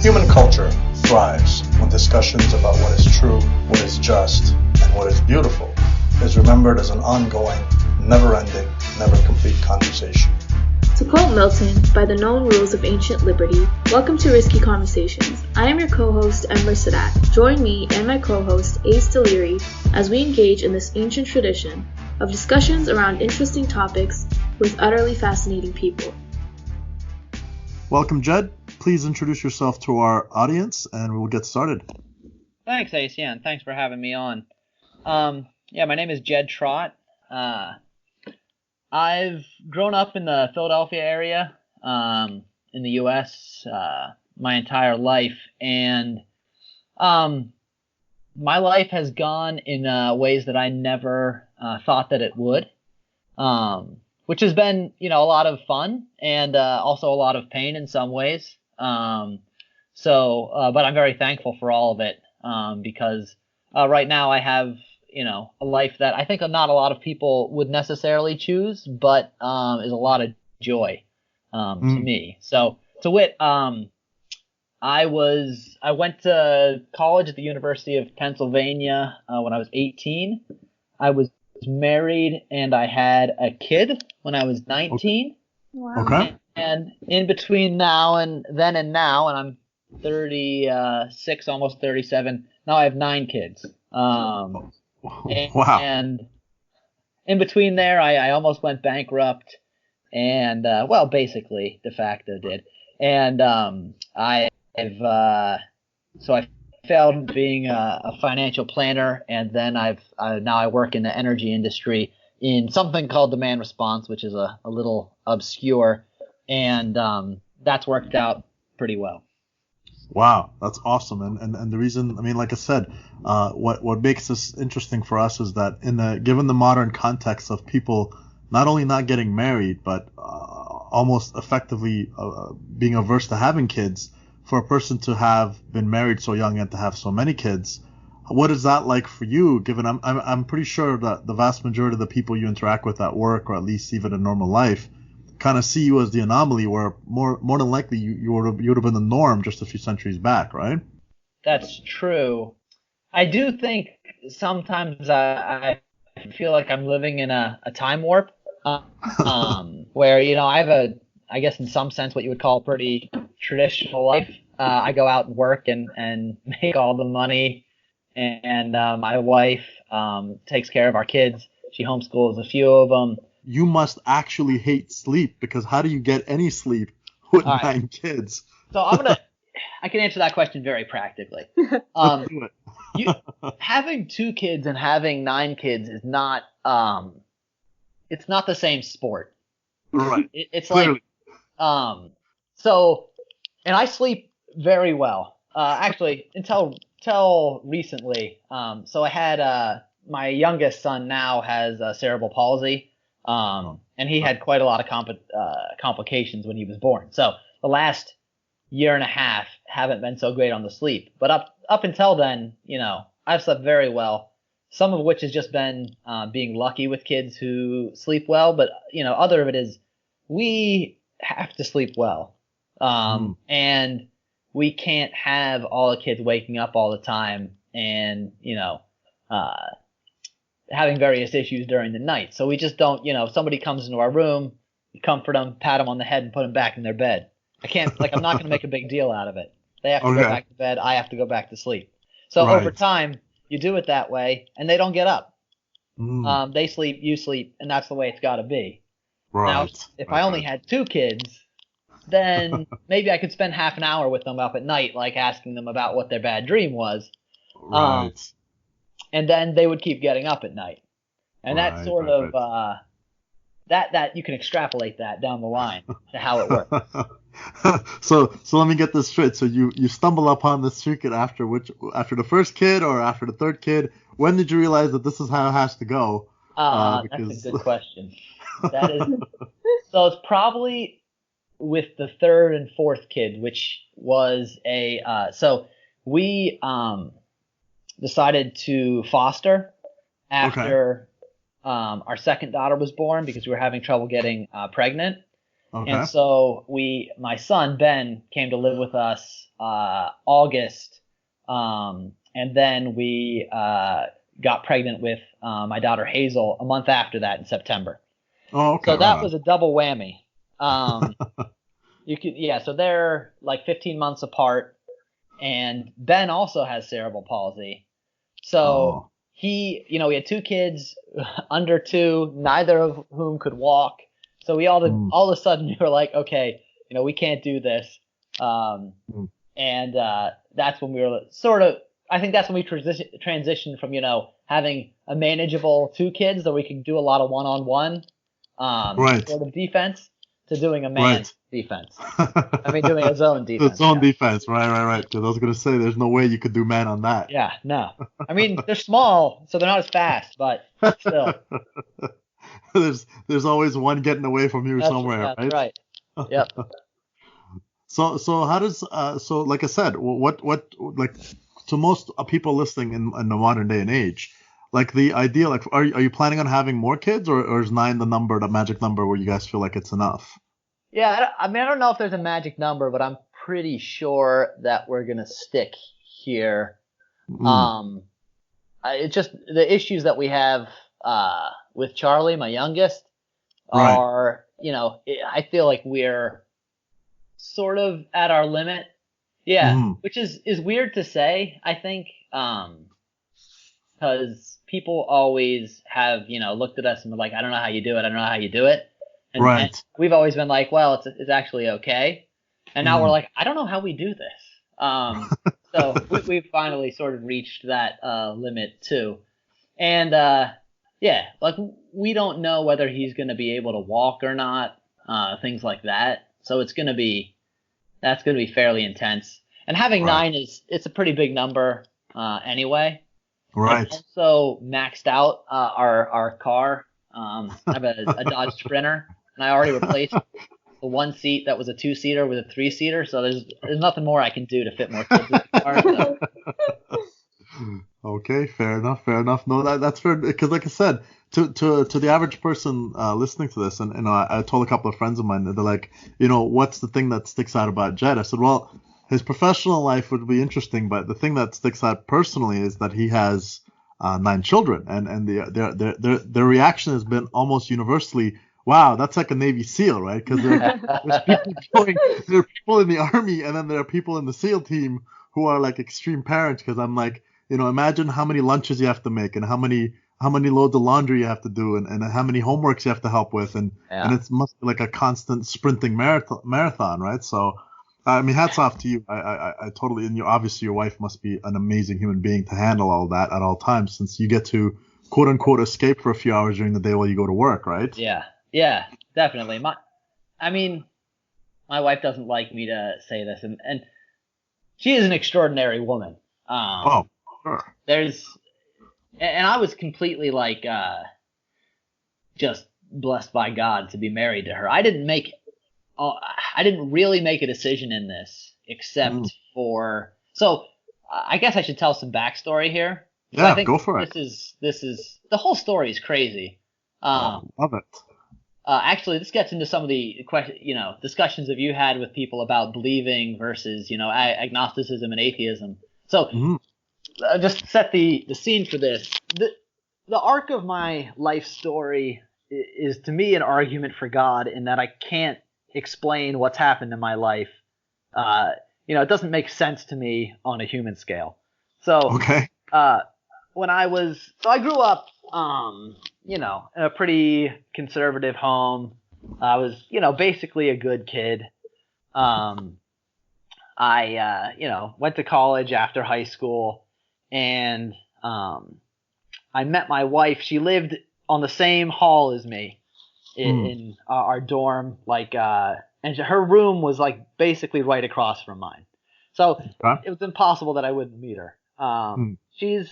Human culture thrives when discussions about what is true, what is just, and what is beautiful is remembered as an ongoing, never-ending, never-complete conversation. To quote Milton, by the known rules of ancient liberty, welcome to Risky Conversations. I am your co-host, Ember Sadat. Join me and my co-host, Ace Deliri, as we engage in this ancient tradition of discussions around interesting topics with utterly fascinating people. Welcome, Jed. Please introduce yourself to our audience, and we will get started. Thanks, Ace. Yeah, and thanks for having me on. My name is Jed Trott. I've grown up in the Philadelphia area in the U.S. My entire life, and my life has gone in ways that I never thought that it would, which has been, a lot of fun and also a lot of pain in some ways. But I'm very thankful for all of it because right now I have a life that I think not a lot of people would necessarily choose, but is a lot of joy to me. So to wit, I went to college at the University of Pennsylvania when I was 18. I was married and I had a kid when I was 19. Wow. Okay. And in between now and then and now, and I'm 36, almost 37, now I have 9 kids. Wow. And in between there, I almost went bankrupt and, basically de facto did. And I failed being a financial planner, and then now I work in the energy industry in something called demand response, which is a little obscure, and that's worked out pretty well. Wow, that's awesome. And the reason, like I said, what makes this interesting for us is that given the modern context of people not only not getting married, but almost effectively being averse to having kids, for a person to have been married so young and to have so many kids, what is that like for you? Given I'm pretty sure that the vast majority of the people you interact with at work, or at least even in normal life, kind of see you as the anomaly, where more than likely you would have been the norm just a few centuries back, right? That's true. I do think sometimes I feel like I'm living in a time warp, where I have I guess in some sense what you would call a pretty traditional life. I go out and work and make all the money, and my wife takes care of our kids. She homeschools a few of them. You must actually hate sleep, because how do you get any sleep with All 9 kids? So I can answer that question very practically. Do it. Having 2 kids and having 9 kids is not it's not the same sport. Right. It's Clearly. like and I sleep very well. Actually, until recently. So I had my youngest son now has cerebral palsy. And he had quite a lot of complications when he was born. So the last year and a half haven't been so great on the sleep. But up until then, I've slept very well. Some of which has just been being lucky with kids who sleep well. But, other of it is we have to sleep well. And we can't have all the kids waking up all the time and, having various issues during the night. So we just don't, if somebody comes into our room, we comfort them, pat them on the head, and put them back in their bed. I can't, I'm not going to make a big deal out of it. They have to go back to bed. I have to go back to sleep. So over time, you do it that way, and they don't get up. They sleep, you sleep, and that's the way it's got to be. Right. Now, if I only had 2 kids, then maybe I could spend half an hour with them up at night, like asking them about what their bad dream was. Right. And then they would keep getting up at night. And that's sort of that you can extrapolate that down the line to how it works. So let me get this straight. So you stumble upon this circuit after the first kid or after the 3rd kid? When did you realize that this is how it has to go? That's a good question. That is so it's probably with the 3rd and 4th kid, which was so we decided to foster after our second daughter was born because we were having trouble getting pregnant. Okay. And so my son Ben came to live with us August, and then we got pregnant with my daughter Hazel a month after that in September. Oh, okay. So that was a double whammy. So they're like 15 months apart, and Ben also has cerebral palsy. So we had 2 kids under 2, neither of whom could walk. So we all of a sudden we were like, okay, we can't do this. And that's when we were I think that's when we transitioned from, having a manageable 2 kids that we could do a lot of one-on-one sort of defense to doing a man defense. Doing a zone defense. Its own defense, right. Because I was going to say, there's no way you could do man on that. Yeah, no. They're small, so they're not as fast, but still. There's always one getting away from you somewhere, right? Right. Yep. So how does so like I said, what like to most people listening in the modern day and age, like the idea, like are you planning on having more kids, or is 9 the magic number where you guys feel like it's enough? Yeah, I don't know if there's a magic number, but I'm pretty sure that we're gonna stick here. It's just the issues that we have with Charlie, my youngest, are I feel like we're sort of at our limit. Yeah, which is weird to say, I think, because people always have looked at us and been like, I don't know how you do it. And we've always been like, well, it's actually okay. And now we're like, I don't know how we do this. So we've finally sort of reached that limit too. And like we don't know whether he's going to be able to walk or not, things like that. So that's going to be fairly intense. And having 9 it's a pretty big number anyway. Right. I've also maxed out our car. I have a Dodge Sprinter. And I already replaced the 1 seat that was a 2-seater with a 3-seater, so there's nothing more I can do to fit more kids in the car. So. Okay, fair enough. No, that's fair, because like I said, to the average person listening to this, and I told a couple of friends of mine, they're like, what's the thing that sticks out about Jed? I said, well, his professional life would be interesting, but the thing that sticks out personally is that he has 9 children, and their reaction has been almost universally, wow, that's like a Navy SEAL, right? Because there are people in the Army, and then there are people in the SEAL team who are like extreme parents. Because I'm like, imagine how many lunches you have to make, and how many loads of laundry you have to do, and how many homeworks you have to help with, and it must be like a constant sprinting marathon, right? So, hats off to you. I totally, and obviously your wife must be an amazing human being to handle all that at all times, since you get to quote unquote escape for a few hours during the day while you go to work, right? Yeah, definitely. My wife doesn't like me to say this, and she is an extraordinary woman. Sure. And I was completely like just blessed by God to be married to her. I didn't really make a decision in this except for. So I guess I should tell some backstory here. Yeah, I think go for it. This is the whole story is crazy. Love it. Actually, this gets into some of the discussions that you had with people about believing versus agnosticism and atheism. So just set the scene for this. The arc of my life story is to me an argument for God, in that I can't explain what's happened in my life. It doesn't make sense to me on a human scale. So okay. I grew up in a pretty conservative home. I was, basically a good kid. I went to college after high school, and I met my wife. She lived on the same hall as me in our dorm, and her room was like basically right across from mine. So it was impossible that I wouldn't meet her. She's,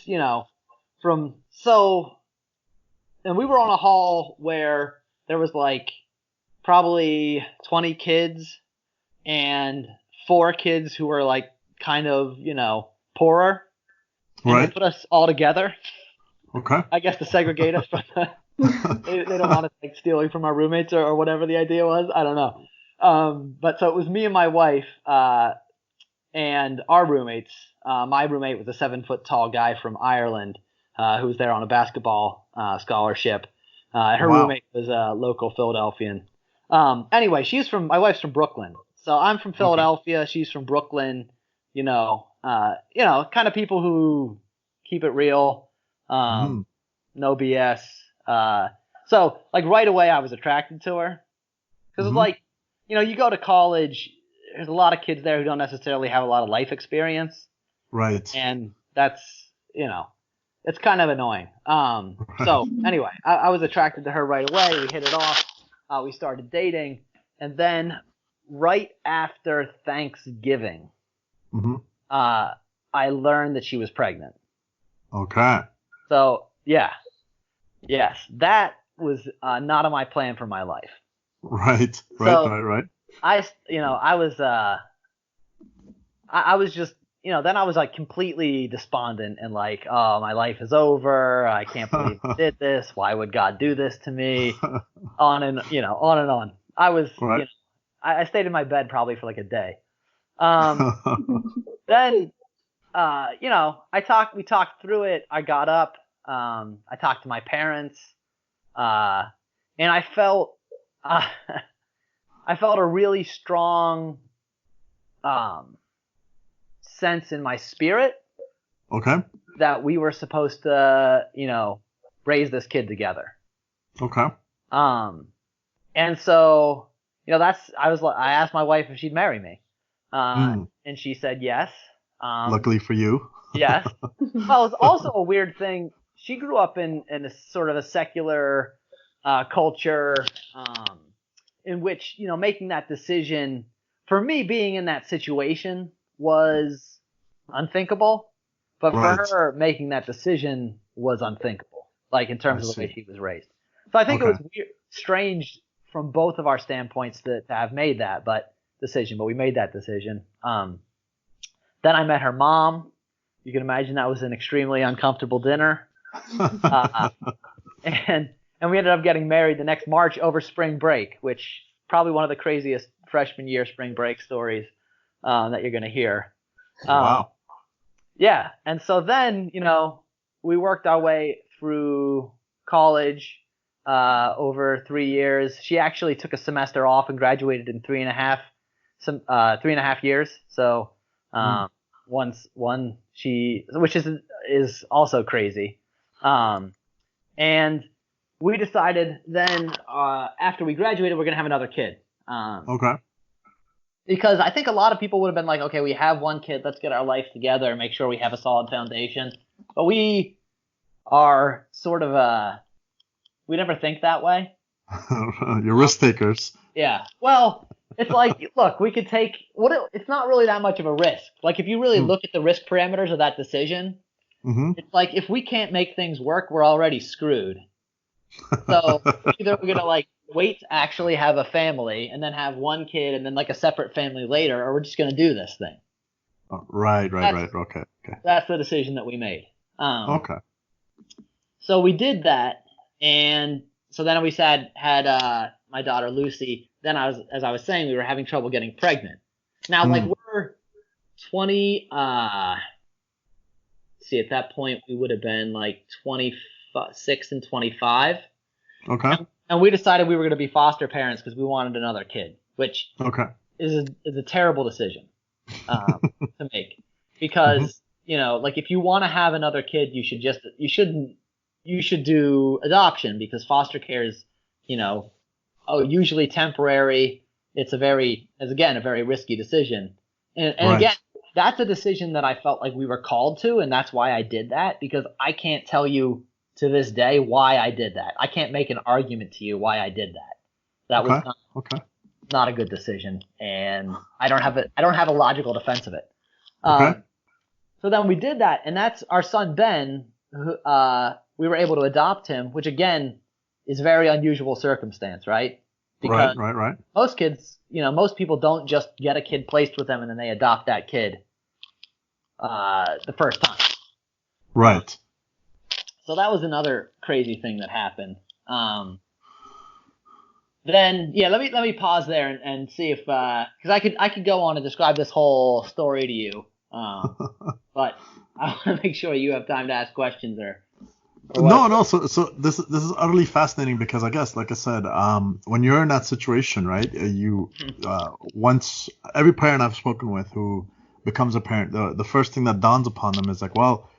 and we were on a hall where there was like probably 20 kids and 4 kids who were like kind of, poorer. And they put us all together. Okay. I guess to segregate us from they don't want us like stealing from our roommates or whatever the idea was. I don't know. But so it was me and my wife, and our roommates. My roommate was a 7-foot tall guy from Ireland, who was there on a basketball scholarship. Her Wow. roommate was a local Philadelphian. Anyway, my wife's from Brooklyn, so I'm from Philadelphia. She's from Brooklyn. Kind of people who keep it real, no BS. So like right away, I was attracted to her because it's like, you go to college. There's a lot of kids there who don't necessarily have a lot of life experience. Right. And that's, it's kind of annoying. So anyway, I was attracted to her right away. We hit it off. We started dating. And then right after Thanksgiving, I learned that she was pregnant. Okay. So, yeah. Yes, that was not on my plan for my life. Right. I was just, then I was like completely despondent and like, oh, my life is over. I can't believe I did this. Why would God do this to me? On and on. I was, I stayed in my bed probably for like a day. Then, we talked through it. I got up, I talked to my parents, and I felt a really strong, sense in my spirit that we were supposed to, raise this kid together. And so, I asked my wife if she'd marry me, and she said yes. Luckily for you. Yes. Well, it's also a weird thing. She grew up in a sort of a secular culture, in which, making that decision, for me being in that situation was unthinkable, but for her making that decision was unthinkable, like in terms of the way she was raised. So I think it was weird, strange from both of our standpoints to have made that decision, but we made that decision. Then I met her mom. You can imagine that was an extremely uncomfortable dinner. And we ended up getting married the next March over spring break, which probably one of the craziest freshman year spring break stories that you're going to hear. Wow. Yeah. And so then, we worked our way through college over 3 years. She actually took a semester off and graduated in 3.5 years. So which is also crazy. And we decided then, after we graduated, we're going to have another kid. Because I think a lot of people would have been like, okay, we have one kid, let's get our life together and make sure we have a solid foundation. But we are sort of we never think that way. You're risk takers. Yeah. Well, it's like, look, we could take it's not really that much of a risk. Like if you really look at the risk parameters of that decision, it's like if we can't make things work, we're already screwed. So either we're gonna like wait to actually have a family and then have one kid and then like a separate family later, or we're just gonna do this thing. Right. Okay. That's the decision that we made. Okay. So we did that, and so then we had my daughter Lucy. Then as I was saying, we were having trouble getting pregnant. Now, like we're 20. See, at that point we would have been like 26 and 25. Okay. And we decided we were going to be foster parents because we wanted another kid, which is a terrible decision to make. Because like if you want to have another kid, you should do adoption, because foster care is usually temporary. It's a very risky decision. And again, that's a decision that I felt like we were called to, and that's why I did that, because I can't tell you to this day why I did that. I can't make an argument to you why I did that. That was not a good decision, and I don't have a logical defense of it. So then we did that, and that's our son Ben. Who, we were able to adopt him, which again is a very unusual circumstance, right? Because right. most kids, most people don't just get a kid placed with them and then they adopt that kid the first time. Right. So that was another crazy thing that happened. then yeah, let me pause there and see if because I could go on and describe this whole story to you, but I want to make sure you have time to ask questions or what. No. So this is utterly fascinating because I guess, like I said, when you're in that situation, right? Once every parent I've spoken with who becomes a parent, the first thing that dawns upon them is like, well,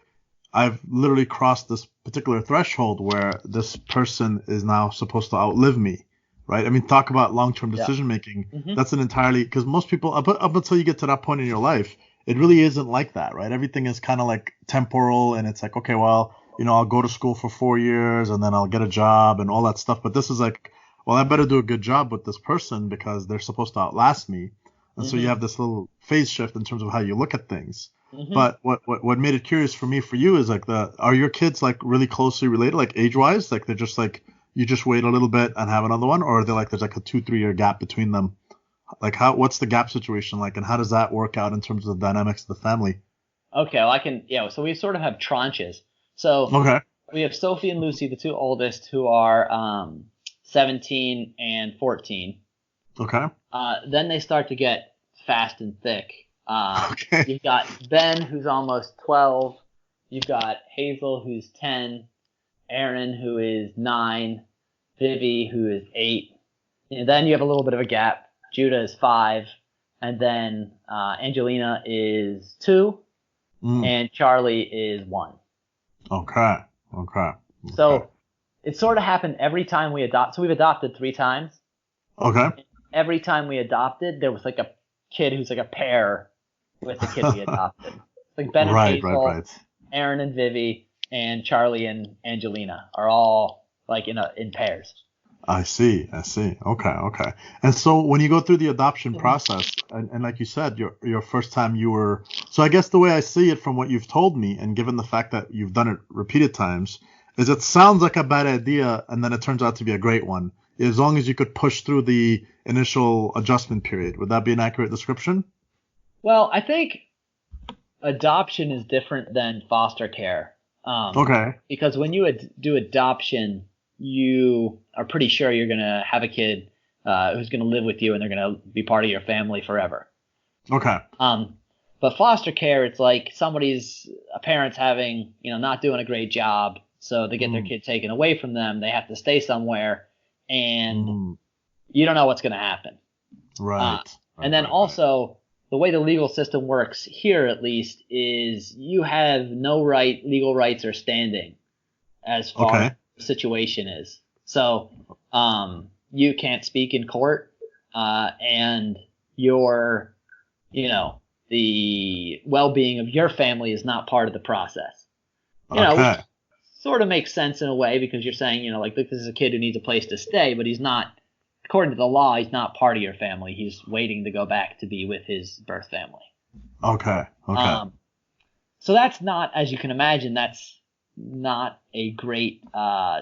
I've literally crossed this particular threshold where this person is now supposed to outlive me, right? I mean, talk about long-term decision making. Mm-hmm. That's an entirely, because most people up until you get to that point in your life, it really isn't like that, right? Everything is kind of like temporal, and it's like, okay, well, I'll go to school for 4 years and then I'll get a job and all that stuff. But this is like, well, I better do a good job with this person because they're supposed to outlast me. And so you have this little phase shift in terms of how you look at things. Mm-hmm. But what made it curious for me for you is like are your kids like really closely related, like age-wise? Like they're just like, you just wait a little bit and have another one? Or are they like, there's like a 2-3 year gap between them? Like what's the gap situation like, and how does that work out in terms of the dynamics of the family? Okay, well, so we sort of have tranches. So Okay. we have Sophie and Lucy, the two oldest, who are 17 and 14. Okay. Then they start to get fast and thick. Okay. You've got Ben, who's almost 12. You've got Hazel, who's 10. Aaron, who is 9. Vivi, who is 8. And then you have a little bit of a gap. Judah is 5. And then Angelina is 2. And Charlie is 1. Okay. So it sort of happened every time we adopt. So we've adopted 3 times. Okay. And every time we adopted, there was like a kid who's like a pair with the kid we adopted. Like Ben and Hazel, right. Aaron and Vivi, and Charlie and Angelina are all like in pairs. I see. Okay. And so when you go through the adoption process, and like you said, your first time so I guess the way I see it from what you've told me, and given the fact that you've done it repeated times, is it sounds like a bad idea, and then it turns out to be a great one, as long as you could push through the initial adjustment period. Would that be an accurate description? Well, I think adoption is different than foster care. Okay. Because when you do adoption, you are pretty sure you're going to have a kid who's going to live with you and they're going to be part of your family forever. Okay. But foster care, it's like a parent's having, not doing a great job. So they get their kid taken away from them. They have to stay somewhere and you don't know what's going to happen. Right. And then also the way the legal system works here, at least, is you have no legal rights or standing as far as the situation is. So you can't speak in court, and the well-being of your family is not part of the process. Which sort of makes sense in a way, because you're saying, like, this is a kid who needs a place to stay, but he's not, according to the law, he's not part of your family. He's waiting to go back to be with his birth family. Okay. So that's not, as you can imagine, that's not a great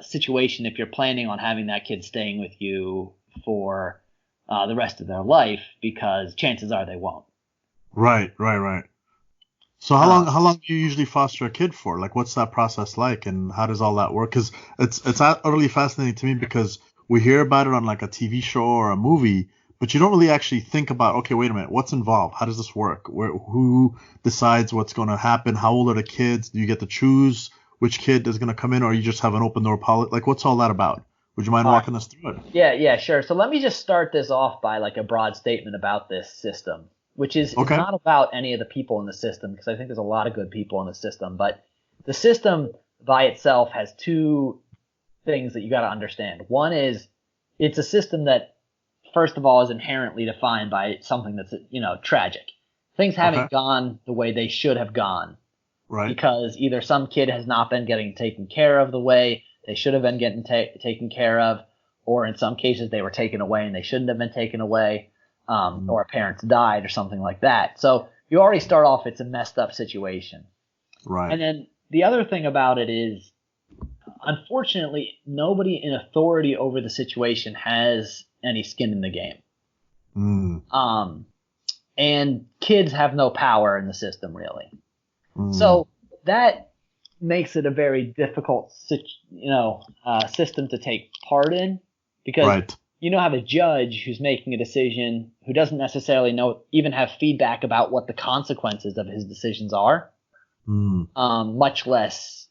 situation if you're planning on having that kid staying with you for the rest of their life, because chances are they won't. Right. So how long do you usually foster a kid for? Like, what's that process like, and how does all that work? Because it's utterly fascinating to me, because we hear about it on like a TV show or a movie, but you don't really actually think about, okay, wait a minute, what's involved? How does this work? Who decides what's going to happen? How old are the kids? Do you get to choose which kid is going to come in, or you just have an open door policy? Like, what's all that about? Would you mind walking us through it? Yeah, sure. So let me just start this off by like a broad statement about this system, which is it's not about any of the people in the system, because I think there's a lot of good people in the system, but the system by itself has 2 things that you got to understand. One is it's a system that, first of all, is inherently defined by something that's, tragic. Things haven't gone the way they should have gone. Right. Because either some kid has not been getting taken care of the way they should have been getting taken care of, or in some cases they were taken away and they shouldn't have been taken away, or parents died or something like that. So you already start off, it's a messed up situation. Right. And then the other thing about it is, unfortunately, nobody in authority over the situation has any skin in the game. And kids have no power in the system, really. So that makes it a very difficult, system to take part in, because have a judge who's making a decision who doesn't necessarily even have feedback about what the consequences of his decisions are, much less,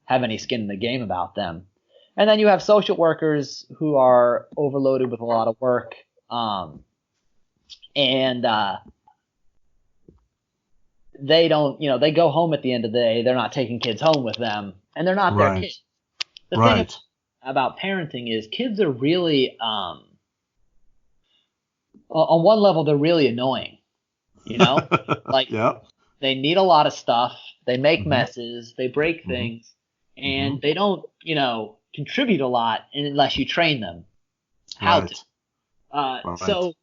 have any skin in the game about them. And then you have social workers who are overloaded with a lot of work, and they don't, they go home at the end of the day. They're not taking kids home with them, and they're not their kids. The thing about parenting is kids are really, on one level, they're really annoying, like they need a lot of stuff. They make messes, they break things, and they don't, contribute a lot unless you train them how to. So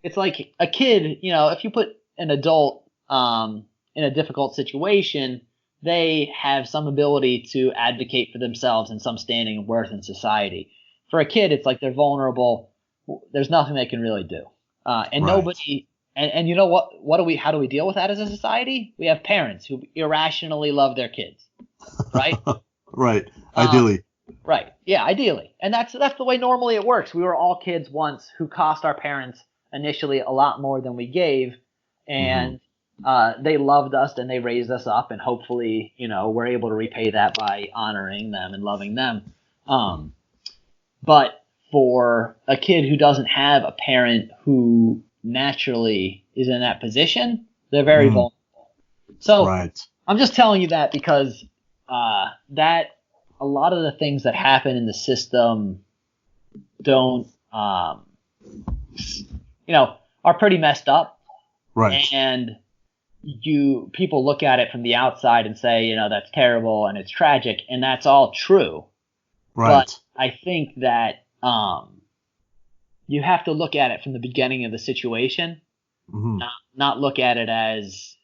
it's like a kid, if you put an adult, in a difficult situation, they have some ability to advocate for themselves and some standing and worth in society. For a kid, it's like they're vulnerable. There's nothing they can really do. Nobody, and you know what, how do we deal with that as a society? We have parents who irrationally love their kids, right? Right. Ideally. Right. Yeah, ideally. And that's the way normally it works. We were all kids once who cost our parents initially a lot more than we gave, and they loved us and they raised us up, and hopefully, we're able to repay that by honoring them and loving them. But for a kid who doesn't have a parent who naturally is in that position, they're very vulnerable. So I'm just telling you that because that a lot of the things that happen in the system don't, are pretty messed up. Right. And people look at it from the outside and say, that's terrible and it's tragic, and that's all true. Right. But I think that you have to look at it from the beginning of the situation, not look at it as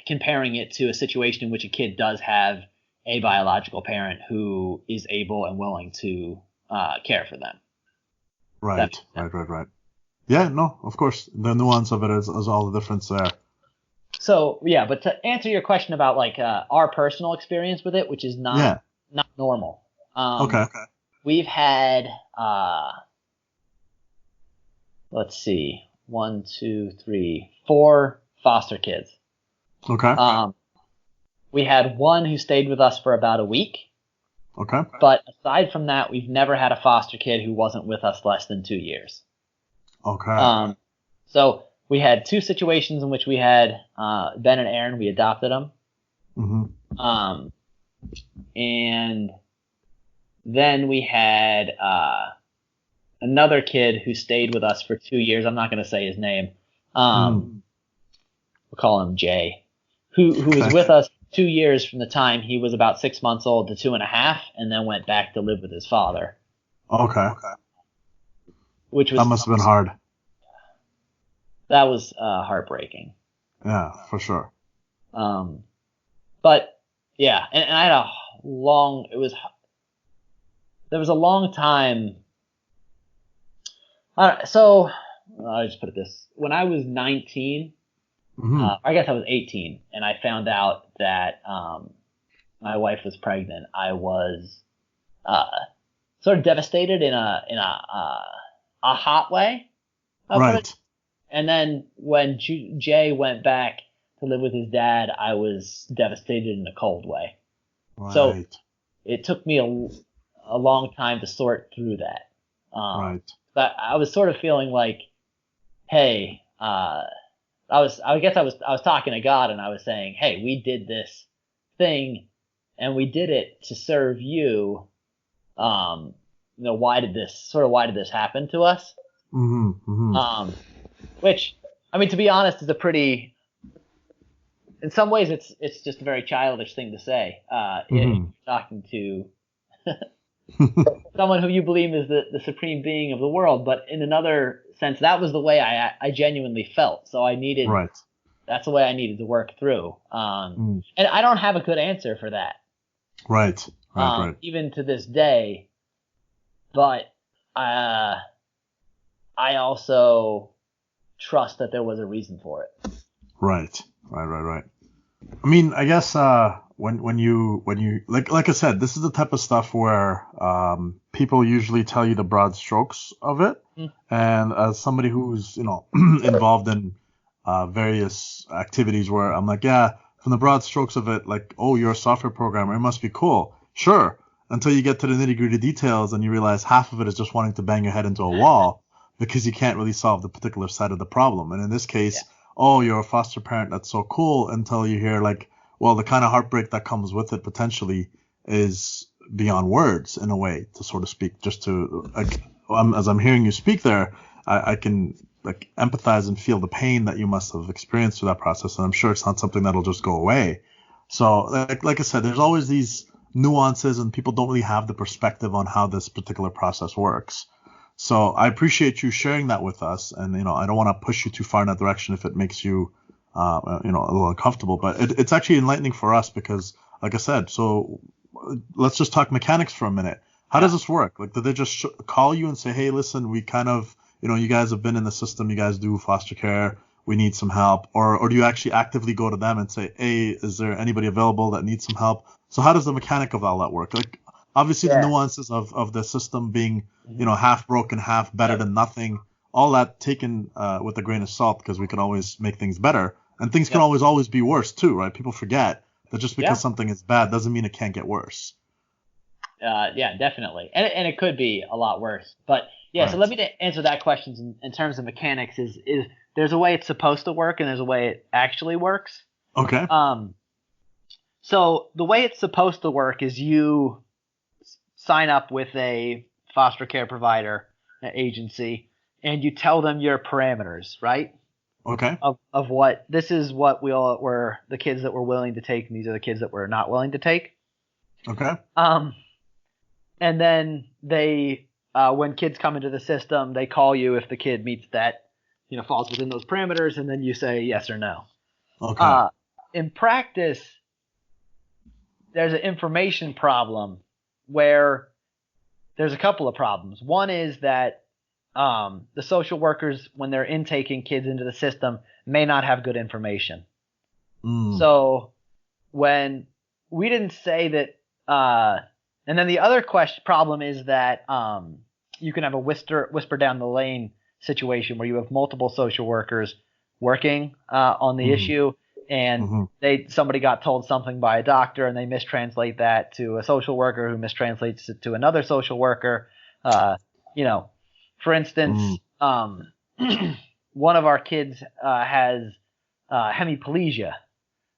comparing it to a situation in which a kid does have a biological parent who is able and willing to care for them. Right. Yeah, no, of course. The nuance of it is all the difference there. So, yeah, but to answer your question about like our personal experience with it, which is not normal. Okay. We've had, let's see, 1, 2, 3, 4 foster kids. Okay. We had one who stayed with us for about a week. Okay. But aside from that, we've never had a foster kid who wasn't with us less than 2 years. Okay. So we had 2 situations in which we had Ben and Aaron. We adopted them. And then we had another kid who stayed with us for 2 years. I'm not going to say his name. We'll call him Jay, who was with us 2 years from the time he was about 6 months old to 2.5, and then went back to live with his father. Okay. That must have been hard. That was heartbreaking. Yeah, for sure. But yeah, and I had there was a long time. So I'll just put it this: when I was 19, I guess I was 18, and I found out that my wife was pregnant. I was sort of devastated in a hot way. Right. And then when Jay went back to live with his dad, I was devastated in a cold way. Right. So it took me a long time to sort through that. But I was sort of feeling like, hey, I was talking to God, and I was saying, hey, we did this thing and we did it to serve you. Why did this happen to us? Which, I mean, to be honest, is in some ways, it's just a very childish thing to say. Talking to someone who you believe is the supreme being of the world, but in another sense, that was the way I genuinely felt. So I needed, that's the way I needed to work through. And I don't have a good answer for that. Right. Even to this day, but I also trust that there was a reason for it. Right. I mean, I guess when you like I said, this is the type of stuff where people usually tell you the broad strokes of it, And as somebody who's, involved in various activities where I'm like, yeah, from the broad strokes of it, like, oh, you're a software programmer, it must be cool. Sure. Until you get to the nitty-gritty details and you realize half of it is just wanting to bang your head into a wall because you can't really solve the particular side of the problem. And in this case, oh, you're a foster parent, that's so cool, until you hear like, well, the kind of heartbreak that comes with it potentially is beyond words in a way, to sort of speak. Just to, as I'm hearing you speak there, I can like empathize and feel the pain that you must have experienced through that process. And I'm sure it's not something that'll just go away. So like I said, there's always these nuances and people don't really have the perspective on how this particular process works. So I appreciate you sharing that with us. And, I don't want to push you too far in that direction if it makes you, a little uncomfortable, but it's actually enlightening for us because, like I said, so let's just talk mechanics for a minute. How does this work? Like, did they just call you and say, hey, listen, we kind of, you guys have been in the system, you guys do foster care, we need some help? Or do you actually actively go to them and say, hey, is there anybody available that needs some help? So how does the mechanic of all that work? Like, obviously the nuances of the system being, half broken, half better than nothing, all that taken with a grain of salt, because we can always make things better. And things can always be worse too, right? People forget that just because something is bad doesn't mean it can't get worse. Yeah, definitely. And it could be a lot worse. But yeah, so let me answer that question in terms of mechanics is there's a way it's supposed to work and there's a way it actually works. Okay. So the way it's supposed to work is you sign up with a foster care provider, an agency, and you tell them your parameters, right? Okay. Of what this is what we're the kids that we're willing to take, and these are the kids that we're not willing to take. Okay. And then they when kids come into the system, they call you if the kid meets that, falls within those parameters, and then you say yes or no. Okay. In practice, there's an information problem where there's a couple of problems. One is that the social workers, when they're intaking kids into the system, may not have good information. So when we didn't say that, and then the other problem is that you can have a whisper down the lane situation where you have multiple social workers working on the issue, and somebody got told something by a doctor and they mistranslate that to a social worker who mistranslates it to another social worker. For instance, one of our kids has hemiplegia,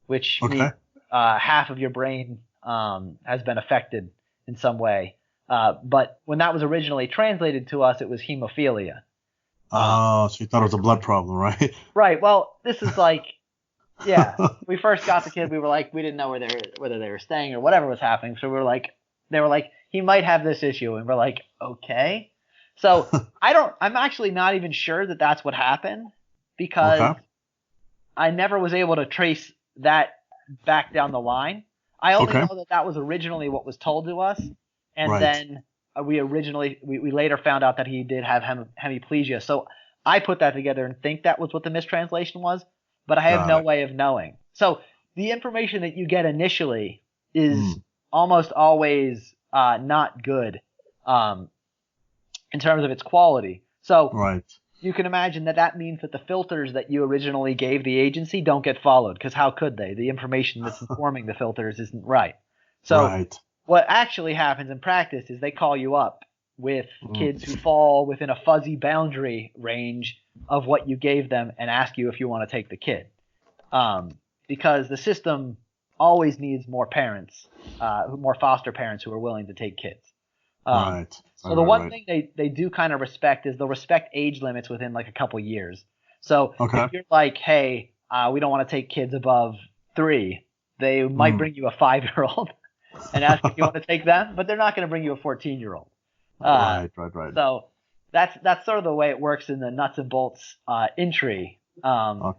which means half of your brain has been affected in some way. But when that was originally translated to us, it was hemophilia. So you thought it was a blood problem, right? Right. Well, this is like, we first got the kid. We were like, we didn't know whether they were staying or whatever was happening. So they were like, he might have this issue. And we're like, okay. So I'm actually not even sure that that's what happened because I never was able to trace that back down the line. I only know that was originally what was told to us. And then we later found out that he did have hemiplegia. So I put that together and think that was what the mistranslation was, but I have no way of knowing. So the information that you get initially is almost always not good in terms of its quality. So you can imagine that means that the filters that you originally gave the agency don't get followed, because how could they? The information that's informing the filters isn't right. So what actually happens in practice is they call you up with kids who fall within a fuzzy boundary range of what you gave them and ask you if you want to take the kid. Because the system always needs more parents, more foster parents who are willing to take kids. So the one thing they do kind of respect is they'll respect age limits within like a couple years. So if you're like, hey, we don't want to take kids above 3, they might bring you a 5-year-old and ask if you want to take them, but they're not going to bring you a 14-year-old. Right. So that's sort of the way it works in the nuts and bolts entry. And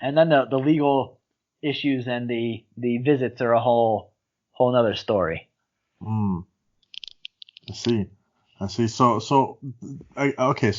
then the legal issues and the visits are a whole nother story. I see. So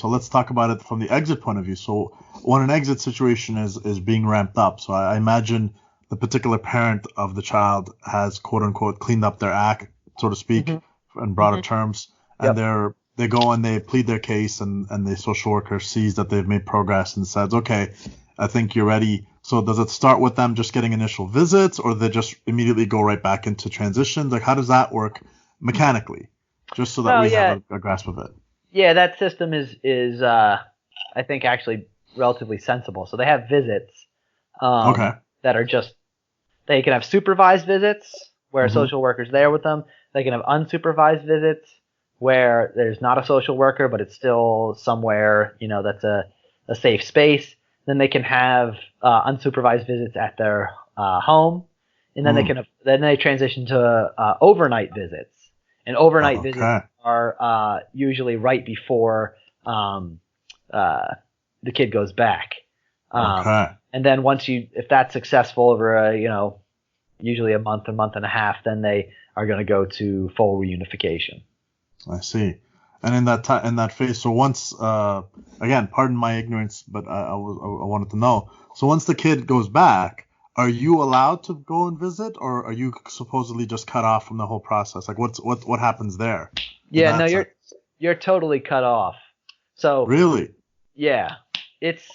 let's talk about it from the exit point of view. So when an exit situation is being ramped up, so I imagine the particular parent of the child has quote unquote cleaned up their act, so to speak, in broader terms, and they're they go and they plead their case, and the social worker sees that they've made progress and says, okay, I think you're ready. So does it start with them just getting initial visits, or they just immediately go right back into transitions? Like, how does that work mechanically? Just so that we have a grasp of it. Yeah, that system is I think actually relatively sensible. So they have visits that are just, they can have supervised visits where a social worker's there with them. They can have unsupervised visits where there's not a social worker, but it's still somewhere, that's a safe space. Then they can have unsupervised visits at their home, and then they transition to overnight visits. And overnight visits are usually right before the kid goes back. And then if that's successful over usually a month and a half, then they are going to go to full reunification. I see. And in that phase, so once again, pardon my ignorance, but I wanted to know. So once the kid goes back, are you allowed to go and visit, or are you supposedly just cut off from the whole process? Like, what happens there? Yeah, no, you're totally cut off. So really, yeah, it's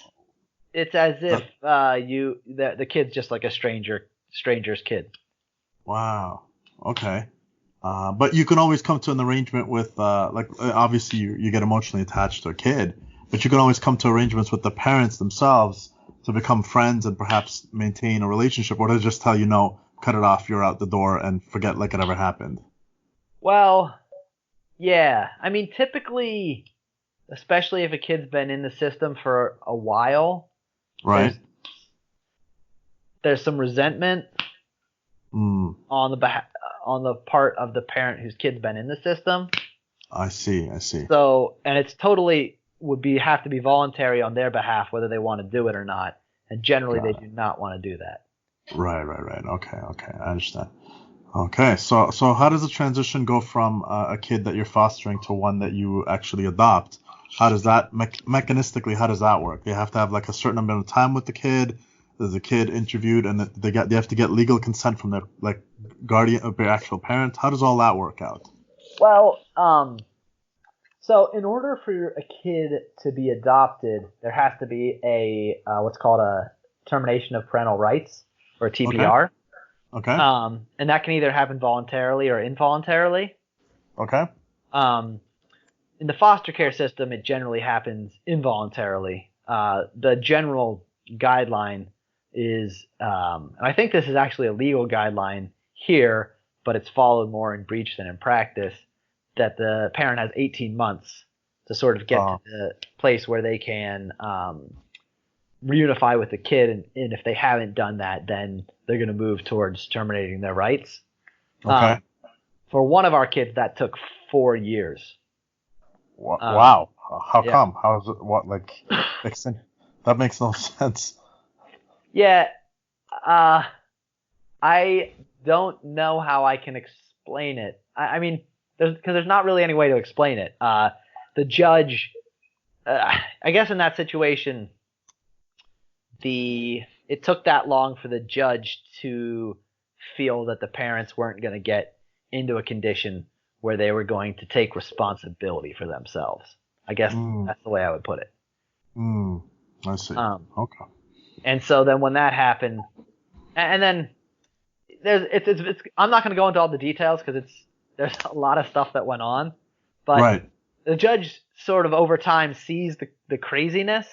as if the kid's just like a stranger's kid. Wow. Okay. But you can always come to an arrangement with, obviously you get emotionally attached to a kid, but you can always come to arrangements with the parents themselves to become friends and perhaps maintain a relationship, or to just tell you, no, cut it off, you're out the door, and forget like it ever happened. Well, yeah. I mean, typically, especially if a kid's been in the system for a while, right? There's some resentment on the part of the parent whose kid's been in the system. I see. So, and it's totally have to be voluntary on their behalf whether they want to do it or not. And generally they do not want to do that. Right. Okay. I understand. Okay. So how does the transition go from a kid that you're fostering to one that you actually adopt? How does that mechanistically, how does that work? They have to have like a certain amount of time with the kid. There's a kid interviewed, and they have to get legal consent from their like guardian or their actual parent. How does all that work out? Well, so in order for a kid to be adopted, there has to be a what's called a termination of parental rights, or a TPR. Okay. And that can either happen voluntarily or involuntarily. Okay. In the foster care system, it generally happens involuntarily. The general guideline is, and I think this is actually a legal guideline here, but it's followed more in breach than in practice, that the parent has 18 months to sort of get to the place where they can reunify with the kid, and if they haven't done that, then they're going to move towards terminating their rights. Okay. For one of our kids, that took 4 years. Wow. How come? How is it? What, like, that makes no sense. Yeah. I don't know how I can explain it. I mean, there's not really any way to explain it. The judge, I guess in that situation, it took that long for the judge to feel that the parents weren't going to get into a condition where they were going to take responsibility for themselves. I guess that's the way I would put it. I see. Okay. And so then when that happened, and then I'm not going to go into all the details because there's a lot of stuff that went on, but the judge sort of over time sees the craziness,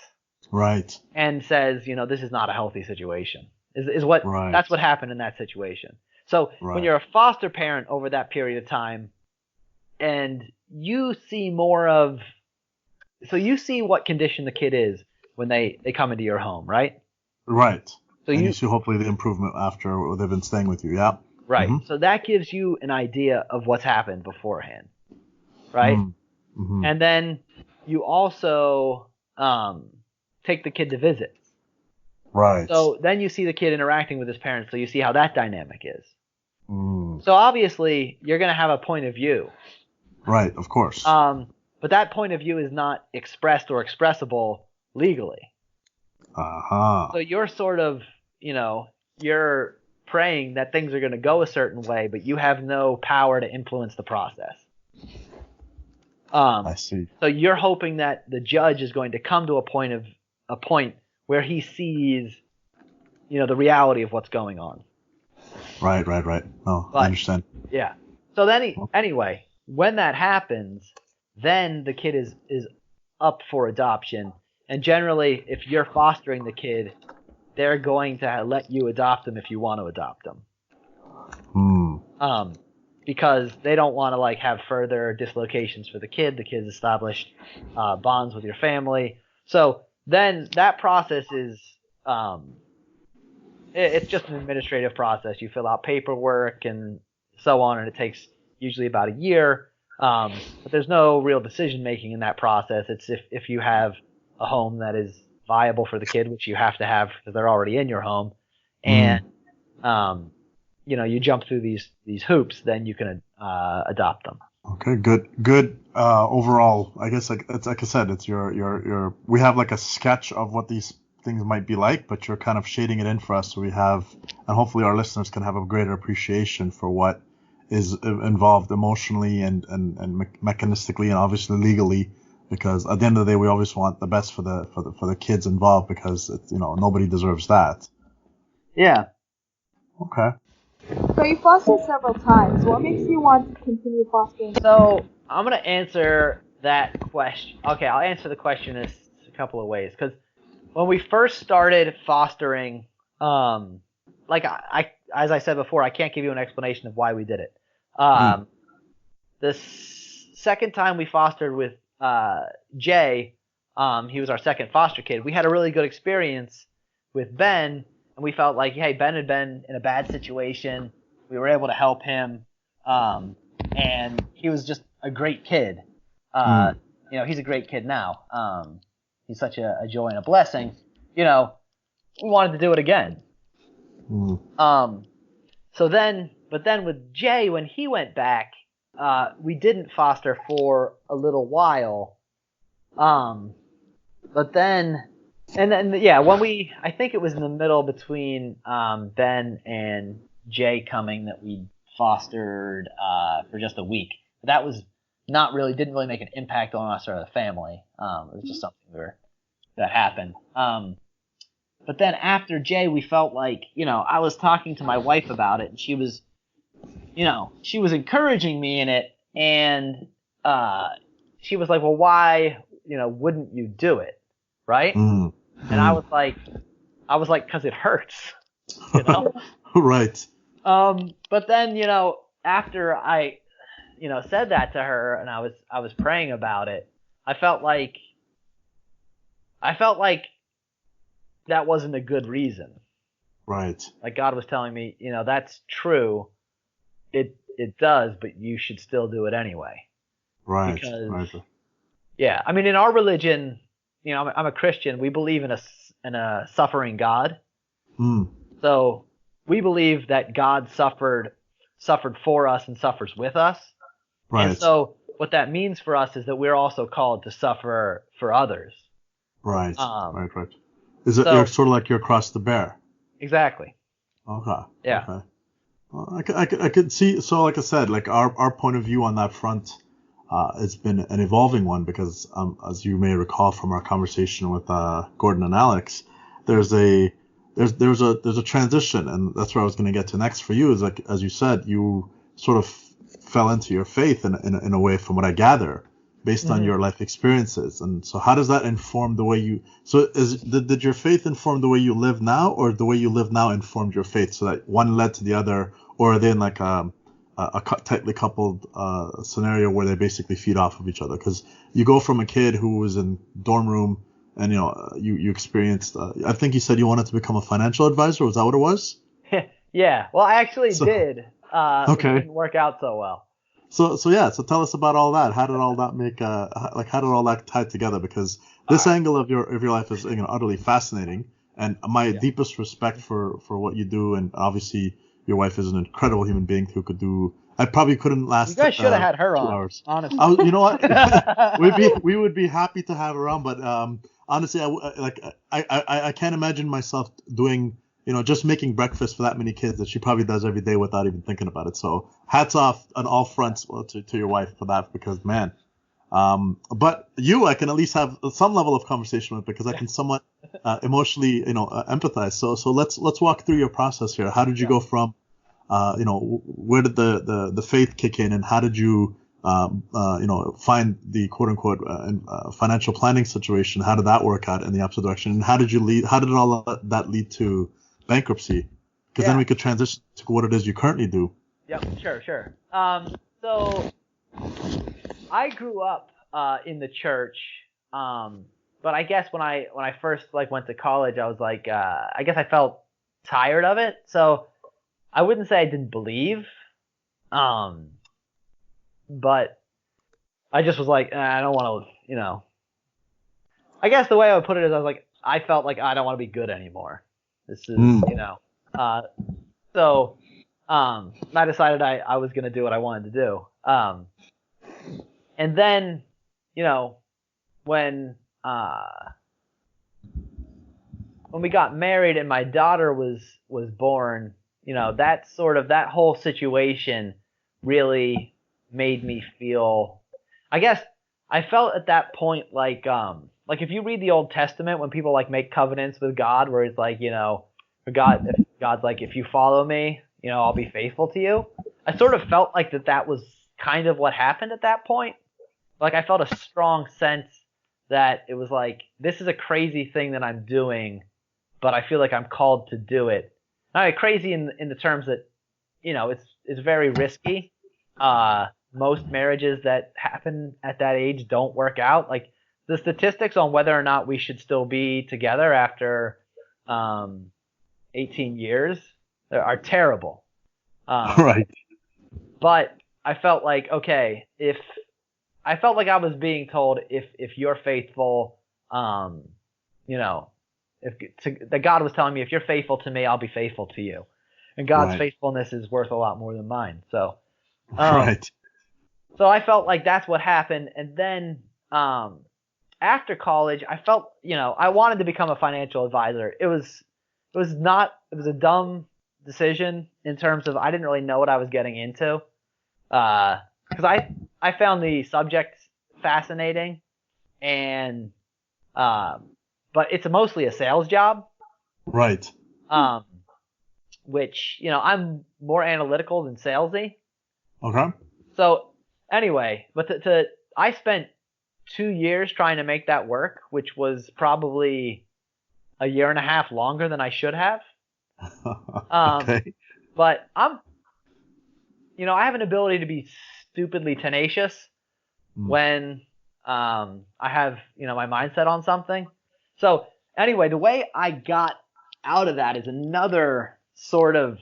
right, and says, this is not a healthy situation. That's what happened in that situation. So when you're a foster parent over that period of time, and you see you see what condition the kid is when they come into your home, right? Right. So you see hopefully the improvement after they've been staying with you, yeah. Right. Mm-hmm. So that gives you an idea of what's happened beforehand, right? Mm-hmm. And then you also take the kid to visit. Right. So then you see the kid interacting with his parents, so you see how that dynamic is. So obviously you're going to have a point of view. Right, of course. But that point of view is not expressed or expressible legally. So you're sort of, you're praying that things are going to go a certain way, but you have no power to influence the process. I see. So you're hoping that the judge is going to come to a point where he sees, the reality of what's going on. Right. No, I understand. Yeah. So then anyway, when that happens, then the kid is up for adoption. And generally, if you're fostering the kid, they're going to let you adopt them if you want to adopt them. Because they don't want to have further dislocations for the kid. The kid's established bonds with your family. So then that process is it's just an administrative process. You fill out paperwork and so on, and it takes usually about a year. But there's no real decision making in that process. It's if you have a home that is viable for the kid, which you have to have because they're already in your home, and you jump through these hoops, then you can adopt them. Okay, good. Overall, I guess it's like I said, it's your. We have a sketch of what these things might be like, but you're kind of shading it in for us, so we have, and hopefully our listeners can have a greater appreciation for what is involved emotionally and mechanistically and obviously legally, because at the end of the day, we always want the best for the kids involved, because it's, nobody deserves that. Yeah. Okay. So you fostered several times. What makes you want to continue fostering? So I'm going to answer that question. Okay, I'll answer the question in a couple of ways. Because when we first started fostering, as I said before, I can't give you an explanation of why we did it. The second time we fostered with Jay, he was our second foster kid. We had a really good experience with Ben. And we felt like, hey, Ben had been in a bad situation. We were able to help him. And he was just a great kid. He's a great kid now. He's such a joy and a blessing. We wanted to do it again. But then with Jay, when he went back, we didn't foster for a little while. But then... And then, I think it was in the middle between Ben and Jay coming that we fostered for just a week. That was didn't really make an impact on us or the family. It was just something that happened. But then after Jay, we felt like, I was talking to my wife about it, and she was encouraging me in it, and she was like, well, why, wouldn't you do it? Right? And I was like, because it hurts, Right. But then, after I, said that to her and I was praying about it, I felt like that wasn't a good reason. Right. Like God was telling me, that's true. It does, but you should still do it anyway. Right. Because, yeah, I mean, in our religion, I'm a Christian. We believe in a suffering God. So we believe that God suffered for us and suffers with us. Right. And so what that means for us is that we're also called to suffer for others. Right. Right. Is it you're sort of like your cross to bear? Exactly. Okay. Yeah. Okay. Well, I could see. So like I said, our point of view on that front. It's been an evolving one because, as you may recall from our conversation with Gordon and Alex, there's a transition, and that's where I was going to get to next for you. Is like, as you said, you sort of fell into your faith in a way, from what I gather, based on your life experiences. And so, how does that inform the way you? So, did your faith inform the way you live now, or the way you live now informed your faith, so that one led to the other, or are they in like a tightly coupled scenario where they basically feed off of each other? Because you go from a kid who was in dorm room and you experienced I think you said you wanted to become a financial advisor. Was that what it was? Yeah, well, I actually did. Okay. It didn't work out so well. So tell us about all that. How did all that tie together? Because this angle of your life is utterly fascinating, and my deepest respect for what you do. And obviously your wife is an incredible human being who could do. I probably couldn't last. You guys should have had her 2 on. hours. Honestly, you know what? we would be happy to have her on, but honestly, I can't imagine myself doing just making breakfast for that many kids that she probably does every day without even thinking about it. So hats off on all fronts to your wife for that, because man, But I can at least have some level of conversation with because I can somewhat emotionally, empathize. So let's walk through your process here. How did you go from, where did the faith kick in, and how did you, find the quote unquote financial planning situation? How did that work out in the opposite direction? And how did all that lead to bankruptcy? Because then we could transition to what it is you currently do. Yep, sure. So I grew up in the church, but I guess when I first went to college, I was I guess I felt tired of it. So I wouldn't say I didn't believe, but I just was I don't want to, I guess the way I would put it is I felt like I don't want to be good anymore. This is, so I decided I was going to do what I wanted to do. And then, when we got married and my daughter was born, that whole situation really made me feel, I guess I felt at that point if you read the Old Testament, when people make covenants with God, where it's God's if you follow me, I'll be faithful to you. I sort of felt that was kind of what happened at that point. I felt a strong sense that it was this is a crazy thing that I'm doing, but I feel like I'm called to do it. Not crazy in the terms that, it's very risky. Most marriages that happen at that age don't work out. The statistics on whether or not we should still be together after 18 years are terrible. Right. But I felt okay, if I felt like I was being told if you're faithful, that God was telling me if you're faithful to me, I'll be faithful to you, and God's faithfulness is worth a lot more than mine. So, right. So I felt like that's what happened, and then after college, I felt I wanted to become a financial advisor. It was a dumb decision in terms of I didn't really know what I was getting into. Because I found the subject fascinating, and but it's mostly a sales job. Right. Which I'm more analytical than salesy. Okay. So anyway, but I spent 2 years trying to make that work, which was probably a year and a half longer than I should have. Okay. But I have an ability to be stupidly tenacious when I have, my mindset on something. So anyway, the way I got out of that is another sort of,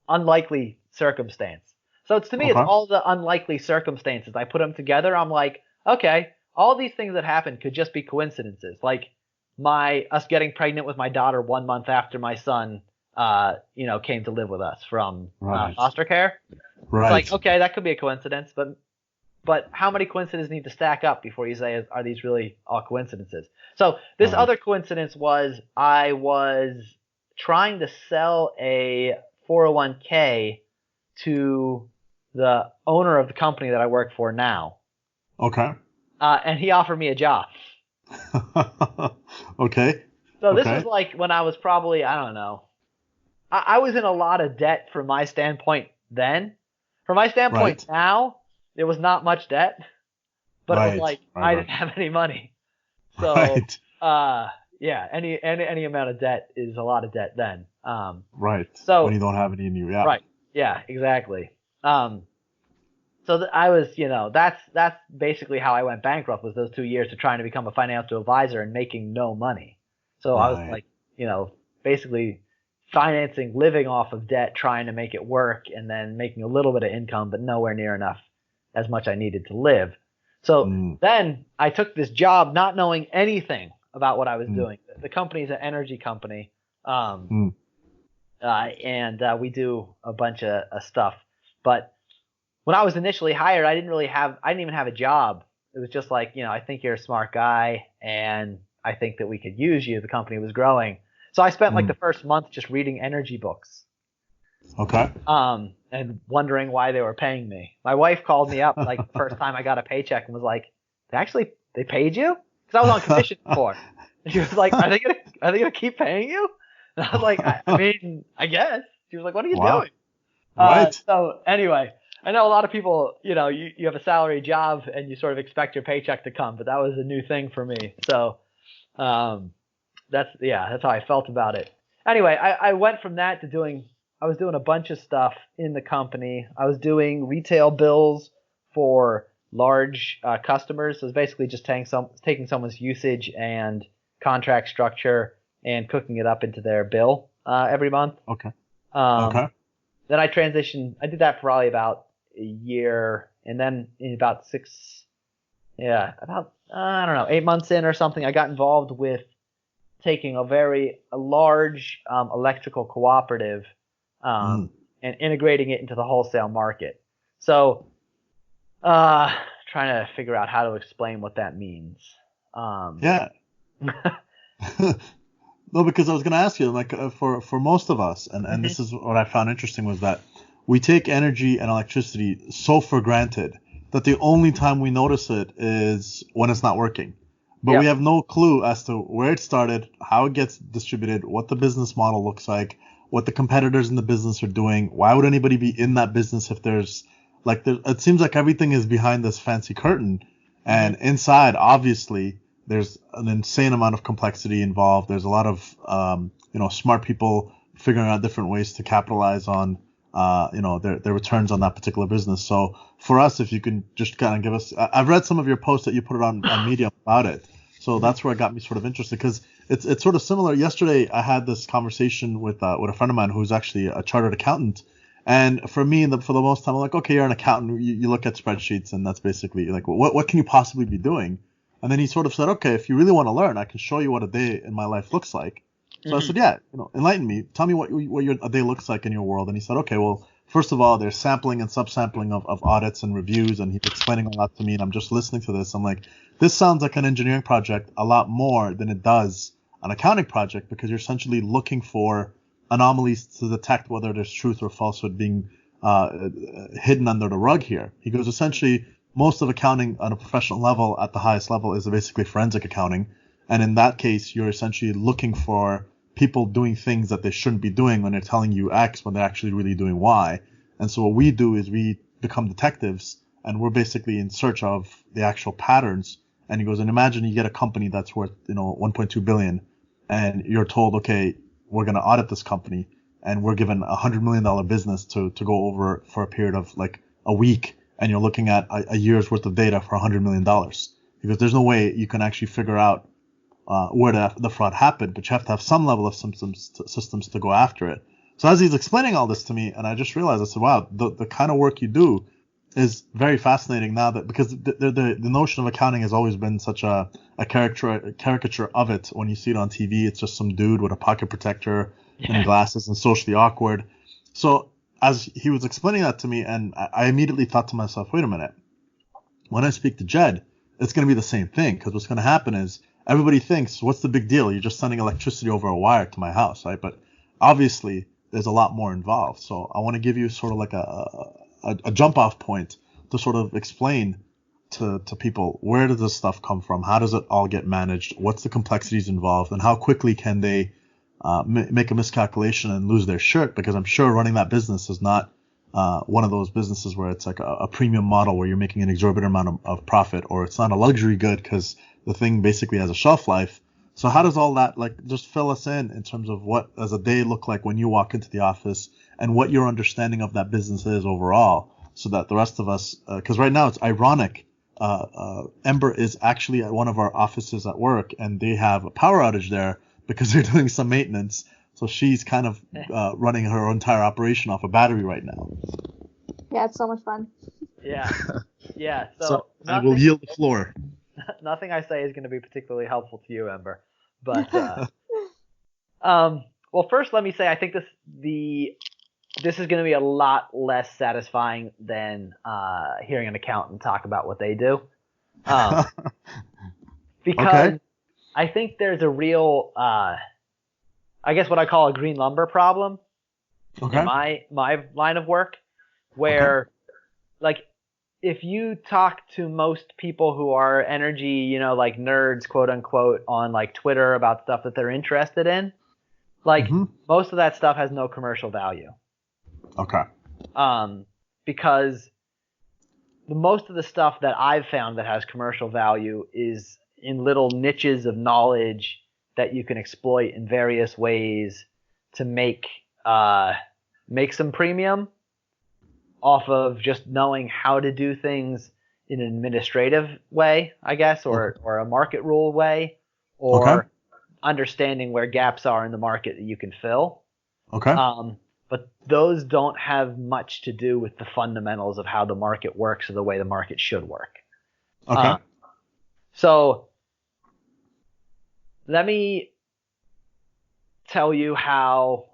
unlikely circumstance. So to me, it's all the unlikely circumstances. I put them together. I'm okay, all these things that happened could just be coincidences. Us getting pregnant with my daughter 1 month after my son came to live with us from foster care. Right. It's okay, that could be a coincidence, but how many coincidences need to stack up before you say, are these really all coincidences? So this other coincidence was I was trying to sell a 401k to the owner of the company that I work for now. Okay. And he offered me a job. Okay. So this was when I was probably, I don't know. I was in a lot of debt from my standpoint then. From my standpoint now, there was not much debt, but it was I didn't have any money. So any amount of debt is a lot of debt then. Right. So when you don't have any in you, yeah. Right. Yeah, exactly. So I was, that's basically how I went bankrupt, was those 2 years of trying to become a financial advisor and making no money. So I was basically financing, living off of debt, trying to make it work, and then making a little bit of income, but nowhere near enough as much I needed to live. So then I took this job not knowing anything about what I was doing. The company's an energy company. And we do a bunch of stuff. But when I was initially hired, I didn't even have a job. It was just I think you're a smart guy, and I think that we could use you. The company was growing. So I spent the first month just reading energy books. Okay. And and wondering why they were paying me. My wife called me up like the first time I got a paycheck and was like, they paid you? Because I was on commission before. And she was like, are they gonna keep paying you? And I was like, I mean, I guess. She was like, what are you doing? Right. So anyway, I know a lot of people, you have a salary job and you sort of expect your paycheck to come, but that was a new thing for me. So that's how I felt about it. Anyway, I went from that to I was doing a bunch of stuff in the company. I was doing retail bills for large customers. So it's basically just taking someone's usage and contract structure and cooking it up into their bill every month. Okay. Then I transitioned. I did that for probably about a year, and then in about 8 months in or something, I got involved with taking a large electrical cooperative and integrating it into the wholesale market. So, trying to figure out how to explain what that means. Yeah. No, because I was going to ask you, like, for most of us, and this is what I found interesting, was that we take energy and electricity so for granted that the only time we notice it is when it's not working. But we have no clue as to where it started, how it gets distributed, what the business model looks like, what the competitors in the business are doing. Why would anybody be in that business if it seems like everything is behind this fancy curtain, and inside, obviously, there's an insane amount of complexity involved. There's a lot of, smart people figuring out different ways to capitalize on, their returns on that particular business. So for us, if you can just kind of give us, I've read some of your posts that you put it on Medium about it. So that's where it got me sort of interested, because it's sort of similar. Yesterday, I had this conversation with a friend of mine who's actually a chartered accountant. And for me, for the most time, I'm like, okay, you're an accountant. You look at spreadsheets, and that's basically like, what can you possibly be doing? And then he sort of said, okay, if you really want to learn, I can show you what a day in my life looks like. So I said, yeah, enlighten me. Tell me what a day looks like in your world. And he said, okay, well, first of all, there's sampling and subsampling of audits and reviews. And he's explaining a lot to me, and I'm just listening to this. I'm like, this sounds like an engineering project a lot more than it does an accounting project, because you're essentially looking for anomalies to detect whether there's truth or falsehood being hidden under the rug here. He goes, essentially, most of accounting on a professional level at the highest level is basically forensic accounting. And in that case, you're essentially looking for people doing things that they shouldn't be doing when they're telling you X when they're actually really doing Y. And so what we do is we become detectives, and we're basically in search of the actual patterns. And he goes, and imagine you get a company that's worth, 1.2 billion, and you're told, okay, we're going to audit this company, and we're given $100 million business to go over for a period of like a week. And you're looking at a year's worth of data for $100 million. Because there's no way you can actually figure out where the fraud happened, but you have to have some level of systems to go after it. So as he's explaining all this to me, and I just realized, I said, wow, the kind of work you do is very fascinating now, that because the notion of accounting has always been such a caricature of it. When you see it on TV, it's just some dude with a pocket protector and glasses and socially awkward. So as he was explaining that to me, and I immediately thought to myself, wait a minute, when I speak to Jed, it's going to be the same thing, because what's going to happen is everybody thinks, what's the big deal? You're just sending electricity over a wire to my house, right? But obviously, there's a lot more involved. So I want to give you sort of like a jump off point to sort of explain to people, where does this stuff come from? How does it all get managed? What's the complexities involved? And how quickly can they make a miscalculation and lose their shirt? Because I'm sure running that business is not one of those businesses where it's like a premium model where you're making an exorbitant amount of profit, or it's not a luxury good because the thing basically has a shelf life. So how does all that, like, just fill us in terms of what does a day look like when you walk into the office, and what your understanding of that business is overall, so that the rest of us, because right now it's ironic, Ember is actually at one of our offices at work, and they have a power outage there because they're doing some maintenance. So she's kind of running her entire operation off a battery right now. Yeah, it's so much fun. Yeah. So I will yield the floor. Nothing I say is going to be particularly helpful to you, Ember. But well, first let me say I think this is going to be a lot less satisfying than hearing an accountant talk about what they do, because I think there's a real I guess what I call a green lumber problem in my line of work. where like if you talk to most people who are energy, like nerds, quote unquote, on like Twitter about stuff that they're interested in, like most of that stuff has no commercial value. Okay. Because most of the stuff that I've found that has commercial value is in little niches of knowledge that you can exploit in various ways to make some premium off of just knowing how to do things in an administrative way, I guess, or a market rule way, or understanding where gaps are in the market that you can fill. Okay. But those don't have much to do with the fundamentals of how the market works or the way the market should work. Okay. So let me tell you how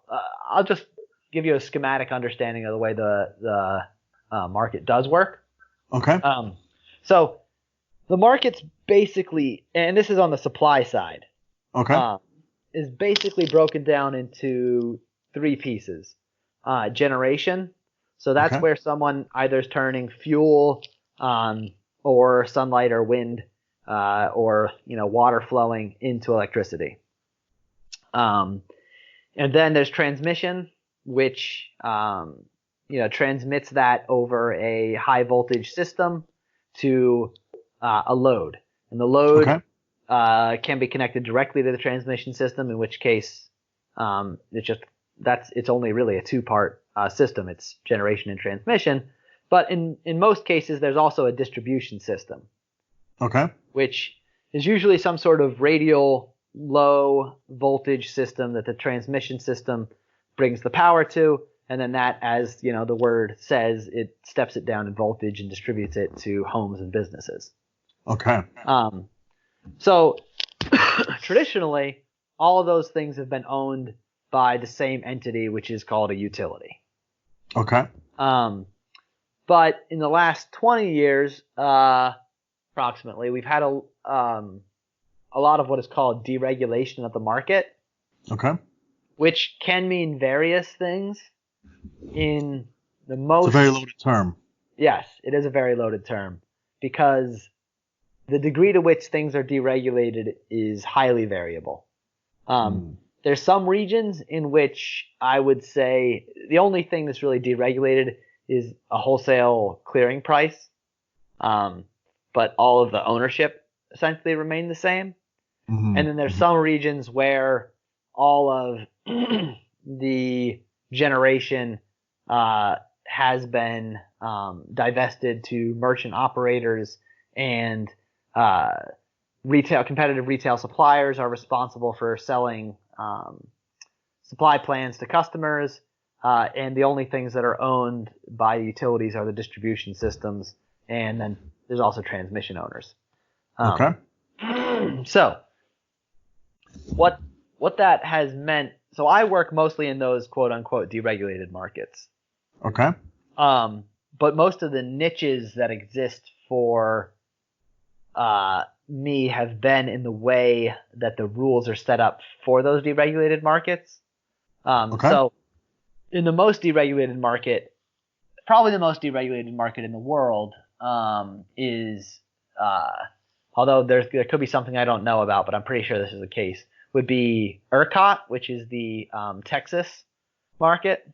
I'll just give you a schematic understanding of the way the market does work. Okay. So the market's basically, and this is on the supply side, is basically broken down into three pieces. Generation. So that's where someone either is turning fuel or sunlight or wind or water flowing into electricity. And then there's transmission, which transmits that over a high voltage system to a load. And the load can be connected directly to the transmission system, in which case it's only really a two-part system. It's generation and transmission. But in most cases, there's also a distribution system. Which is usually some sort of radial low voltage system that the transmission system brings the power to, and then that, as the word says, it steps it down in voltage and distributes it to homes and businesses. So traditionally, all of those things have been owned by the same entity, which is called a utility. But in the last 20 years, approximately, we've had a lot of what is called deregulation of the market. Which can mean various things. It's a very loaded term. Yes, it is a very loaded term, because the degree to which things are deregulated is highly variable. There's some regions in which I would say the only thing that's really deregulated is a wholesale clearing price, but all of the ownership essentially remain the same. And then there's some regions where all of the generation has been divested to merchant operators, and competitive retail suppliers are responsible for selling supply plans to customers, and the only things that are owned by utilities are the distribution systems, and then there's also transmission owners. So what that has meant, so I work mostly in those quote unquote deregulated markets. But most of the niches that exist for me have been in the way that the rules are set up for those deregulated markets. So in the most deregulated market, probably the most deregulated market in the world, is although there could be something I don't know about, but I'm pretty sure this is the case, would be ERCOT, which is the Texas market.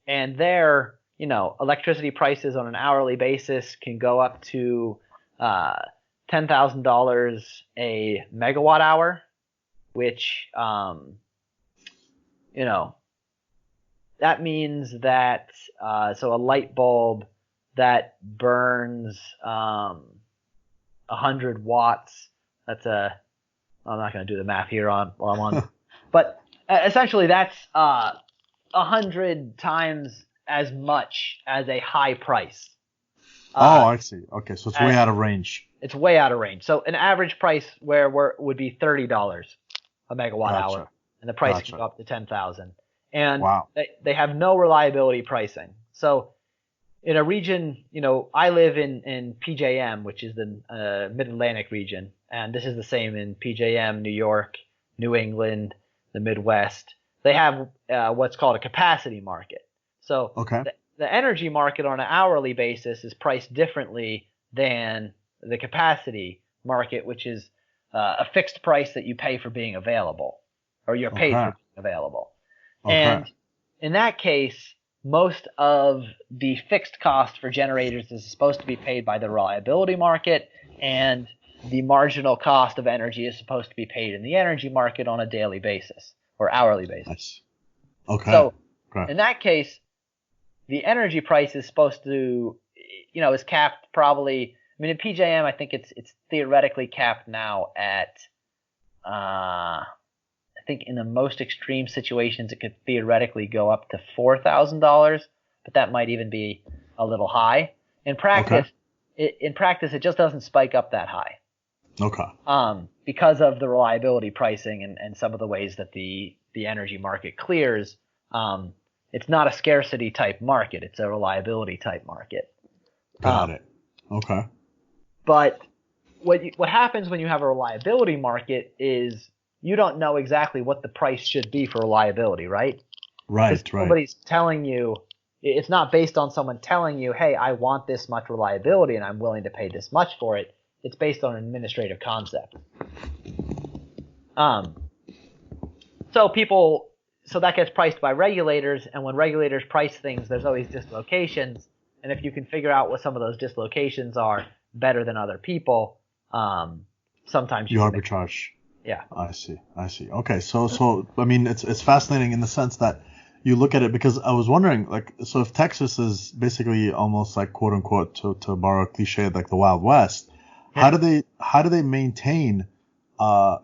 And there, electricity prices on an hourly basis can go up to $10,000 a megawatt hour, which that means that so a light bulb that burns 100 watts. I'm not going to do the math here while I'm on, but essentially that's 100 times as much as a high price. I see. Okay, so it's way out of range. It's way out of range. So an average price would be $30 a megawatt hour, and the price can go up to $10,000. And they have no reliability pricing. So in a region, I live in PJM, which is the Mid-Atlantic region, and this is the same in PJM, New York, New England, the Midwest. They have what's called a capacity market. So Okay. the energy market on an hourly basis is priced differently than the capacity market, which is a fixed price that you pay for being available, or you're paid for being available. Okay. And in that case, most of the fixed cost for generators is supposed to be paid by the reliability market, and the marginal cost of energy is supposed to be paid in the energy market on a daily basis or hourly basis. Nice. Okay. So Okay. in that case, the energy price is supposed to, is capped probably. I mean, in PJM, I think it's theoretically capped now at, I think in the most extreme situations, it could theoretically go up to $4,000, but that might even be a little high. In practice, it just doesn't spike up that high. Okay. Because of the reliability pricing and some of the ways that the energy market clears. It's not a scarcity type market; it's a reliability type market. Got it. Okay. But what happens when you have a reliability market is you don't know exactly what the price should be for reliability, right? Right. Nobody's telling you. It's not based on someone telling you, "Hey, I want this much reliability, and I'm willing to pay this much for it." It's based on an administrative concept. So that gets priced by regulators, and when regulators price things, there's always dislocations. And if you can figure out what some of those dislocations are better than other people, sometimes you arbitrage. Yeah. I see. Okay. So I mean, it's fascinating in the sense that you look at it, because I was wondering, like, so if Texas is basically almost like, quote unquote, to borrow a cliche, like the Wild West, how do they maintain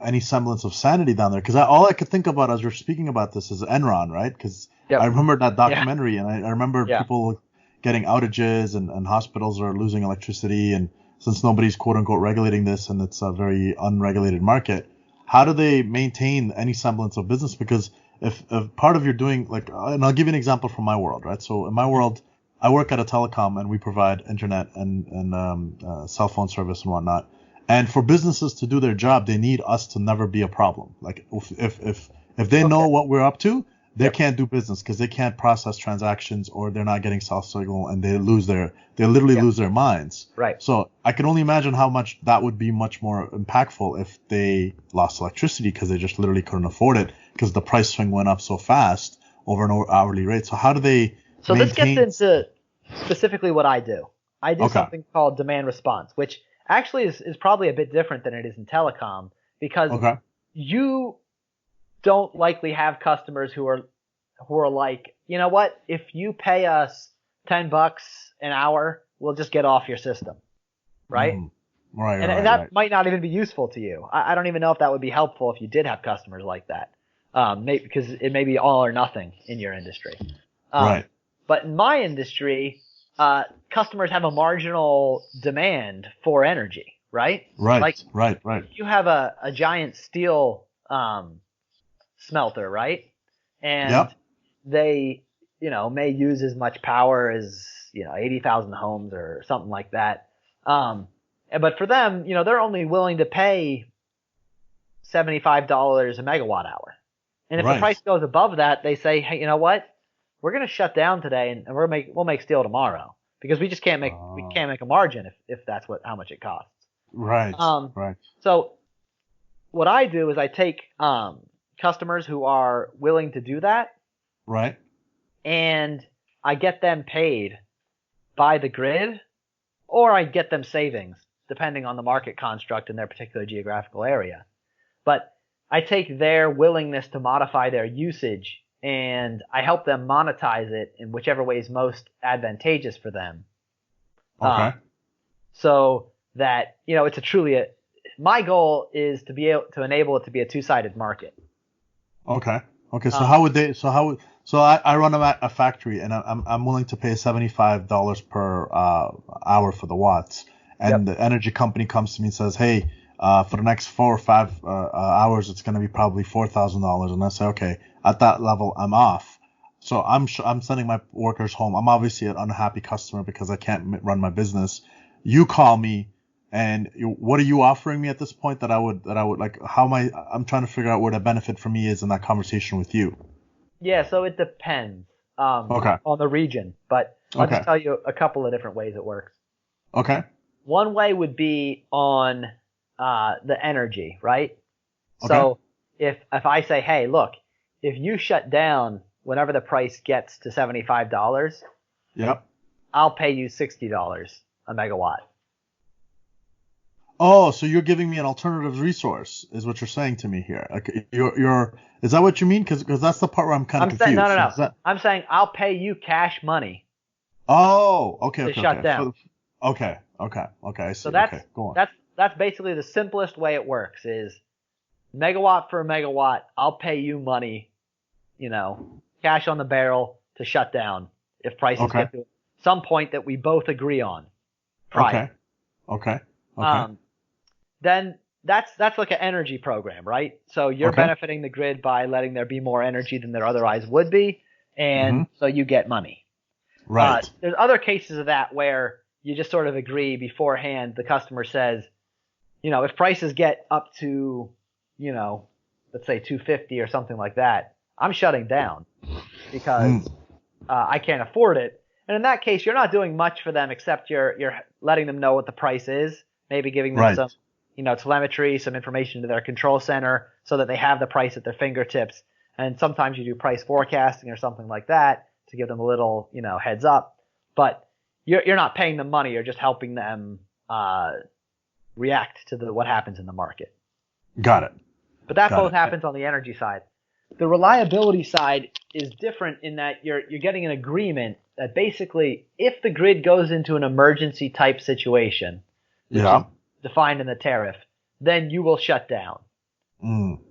any semblance of sanity down there? Because all I could think about as you're speaking about this is Enron, right? Because I remember that documentary, and I remember people getting outages, and hospitals are losing electricity, and since nobody's quote unquote regulating this, and it's a very unregulated market, how do they maintain any semblance of business? Because if part of you're doing, like, and I'll give you an example from my world, right? So in my world, I work at a telecom, and we provide internet and cell phone service and whatnot. And for businesses to do their job, they need us to never be a problem. Like if they know what we're up to, they can't do business because they can't process transactions, or they're not getting cell signal, and they lose their minds. Right. So I can only imagine how much that would be much more impactful if they lost electricity because they just literally couldn't afford it because the price swing went up so fast over an hourly rate. So how do they? So this gets into specifically what I do. I do something called demand response, which actually is probably a bit different than it is in telecom, because you don't likely have customers who are like, you know what, if you pay us $10 an hour, we'll just get off your system, right? Right. And that might not even be useful to you. I don't even know if that would be helpful if you did have customers like that, because it may be all or nothing in your industry. Right. But in my industry, customers have a marginal demand for energy, right? Right. If you have a giant steel smelter, right? And they, may use as much power as, 80,000 homes or something like that. But for them, they're only willing to pay $75 a megawatt hour. And if the price goes above that, they say, hey, you know what? We're going to shut down today, and we'll make steel tomorrow, because we just can't make a margin if that's how much it costs. Right. Right. So what I do is I take customers who are willing to do that. Right. And I get them paid by the grid, or I get them savings, depending on the market construct in their particular geographical area. But I take their willingness to modify their usage, and I help them monetize it in whichever way is most advantageous for them. Okay. So that, it's my goal is to be able to enable it to be a two-sided market. Okay. So so I run a factory, and I'm willing to pay $75 per hour for the watts, and the energy company comes to me and says, hey, for the next 4 or 5 hours, it's going to be probably $4,000. And I say, okay, at that level, I'm off. So I'm sending my workers home. I'm obviously an unhappy customer because I can't run my business. You call me, and what are you offering me at this point that I would like? How am I'm trying to figure out where the benefit for me is in that conversation with you. Yeah, so it depends. on the region, but I'll Okay. just tell you a couple of different ways it works. Okay. One way would be on the energy, right? Okay. So if I say, hey, look, if you shut down whenever the price gets to $75, Yep. I'll pay you $60 a megawatt. Oh, so you're giving me an alternative resource, is what you're saying to me here. Okay, is that what you mean? Because that's the part where I'm kind of confused. No. I'm saying I'll pay you cash money. Oh, okay, to okay, shut okay. down. Okay. I see. So that's okay, go on. that's basically the simplest way it works is megawatt for a megawatt. I'll pay you money, cash on the barrel to shut down if prices get to some point that we both agree on. Prior. Okay. Then that's like an energy program, right? So you're benefiting the grid by letting there be more energy than there otherwise would be, and so you get money. Right. There's other cases of that where you just sort of agree beforehand. The customer says, if prices get up to, let's say 250 or something like that, I'm shutting down because I can't afford it. And in that case, you're not doing much for them except you're letting them know what the price is, maybe giving them some, telemetry, some information to their control center so that they have the price at their fingertips. And sometimes you do price forecasting or something like that to give them a little, heads up. But you're not paying them money. You're just helping them react to what happens in the market. Got it. But that both happens on the energy side. The reliability side is different in that you're getting an agreement that basically if the grid goes into an emergency type situation, which is defined in the tariff, then you will shut down.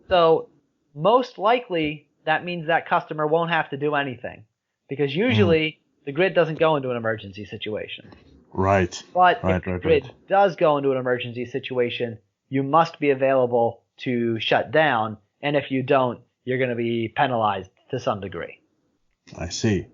So most likely that means that customer won't have to do anything because usually the grid doesn't go into an emergency situation. Right. But if the grid does go into an emergency situation, you must be available to shut down. And if you don't, you're going to be penalized to some degree. I see.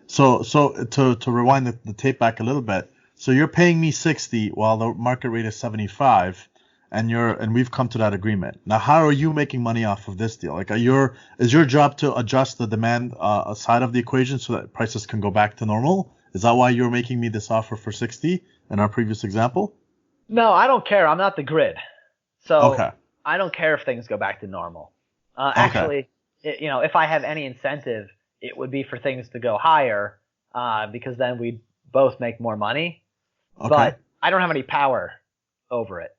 So to rewind the tape back a little bit, so you're paying me 60 while the market rate is 75, and we've come to that agreement. Now, how are you making money off of this deal? Like, is your job to adjust the demand side of the equation so that prices can go back to normal? Is that why you're making me this offer for 60 in our previous example? No, I don't care. I'm not the grid, so I don't care if things go back to normal. Actually, if I have any incentive, it would be for things to go higher because then we'd both make more money. But I don't have any power over it.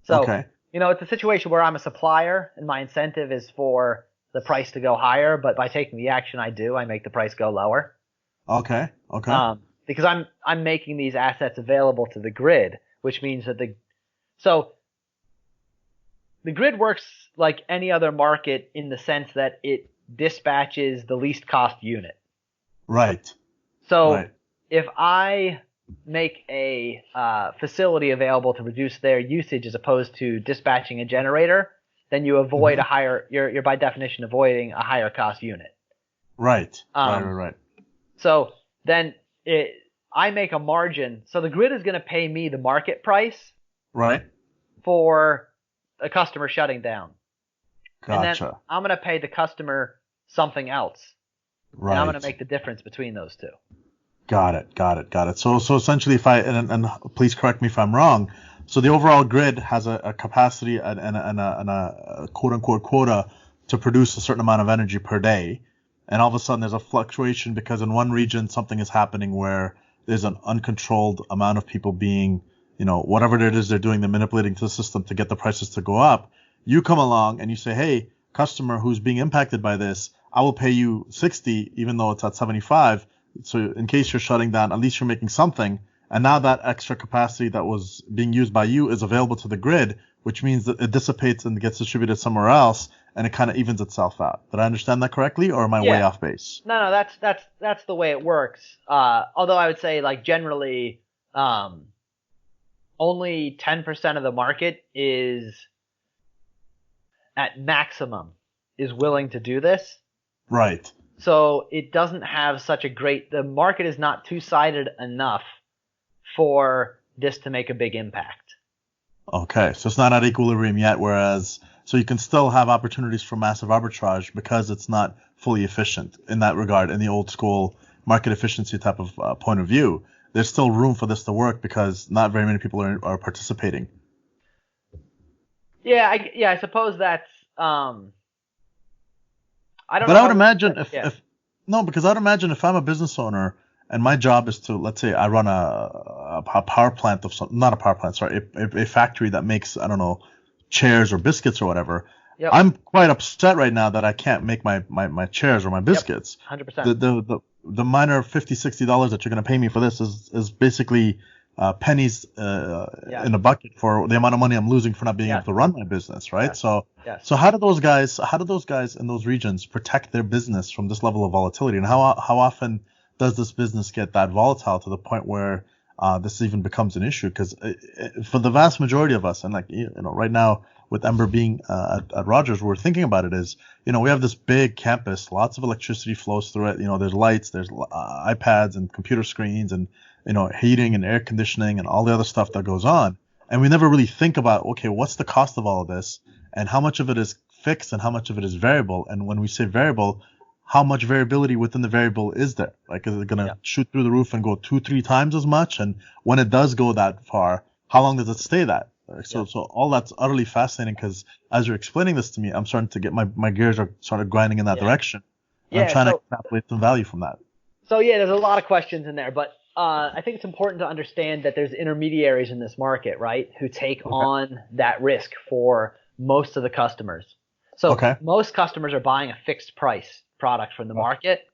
So, it's a situation where I'm a supplier and my incentive is for the price to go higher. But by taking the action I do, I make the price go lower. Because I'm making these assets available to the grid, which means that the grid works like any other market in the sense that it dispatches the least cost unit. Right. So if I make a facility available to reduce their usage as opposed to dispatching a generator, then you avoid you're by definition avoiding a higher cost unit. Right. So then I make a margin. So the grid is going to pay me the market price. Right. For a customer shutting down. Gotcha. And then I'm going to pay the customer something else. Right. And I'm going to make the difference between those two. Got it. So essentially, if and please correct me if I'm wrong. So the overall grid has a capacity and a quote unquote quota to produce a certain amount of energy per day, and all of a sudden there's a fluctuation because in one region something is happening where there's an uncontrolled amount of people being, whatever it is they're doing, they're manipulating the system to get the prices to go up. You come along and you say, hey, customer who's being impacted by this, I will pay you 60 even though it's at 75. So in case you're shutting down, at least you're making something. And now that extra capacity that was being used by you is available to the grid, which means that it dissipates and gets distributed somewhere else, and it kind of evens itself out. Did I understand that correctly, or am I way off base? No, that's the way it works. Although I would say, like, generally, only 10% of the market is at maximum is willing to do this. Right. So it doesn't have such a the market is not two-sided enough for this to make a big impact. Okay, so it's not at equilibrium yet, So you can still have opportunities for massive arbitrage because it's not fully efficient in that regard. In the old school market efficiency type of point of view, there's still room for this to work because not very many people are participating. Yeah, I suppose that's I don't But know I would how imagine yeah. because I would imagine if I'm a business owner and my job is to, let's say I run a power plant of some, not a power plant, sorry, a factory that makes, I don't know, chairs or biscuits or whatever. Yep. I'm quite upset right now that I can't make my chairs or my biscuits. 100%. The minor $50-$60 that you're going to pay me for this is basically pennies in a bucket for the amount of money I'm losing for not being able to run my business, right? So how do those guys in those regions protect their business from this level of volatility, and how often does this business get that volatile to the point where this even becomes an issue? Because for the vast majority of us, and like, you know, right now with Ember being at Rogers, we're thinking about it is, you know, we have this big campus, lots of electricity flows through it. You know, there's lights, there's iPads and computer screens and, you know, heating and air conditioning and all the other stuff that goes on. And we never really think about, okay, what's the cost of all of this and how much of it is fixed and how much of it is variable? And when we say variable, how much variability within the variable is there? Like, is it going to shoot through the roof and go 2-3 times as much? And when it does go that far, how long does it stay that? So all that's utterly fascinating, because as you're explaining this to me, I'm starting to get my gears are sort of grinding in that direction. And I'm trying to extrapolate some value from that. So there's a lot of questions in there, but I think it's important to understand that there's intermediaries in this market, right, who take on that risk for most of the customers. So most customers are buying a fixed price product from the market.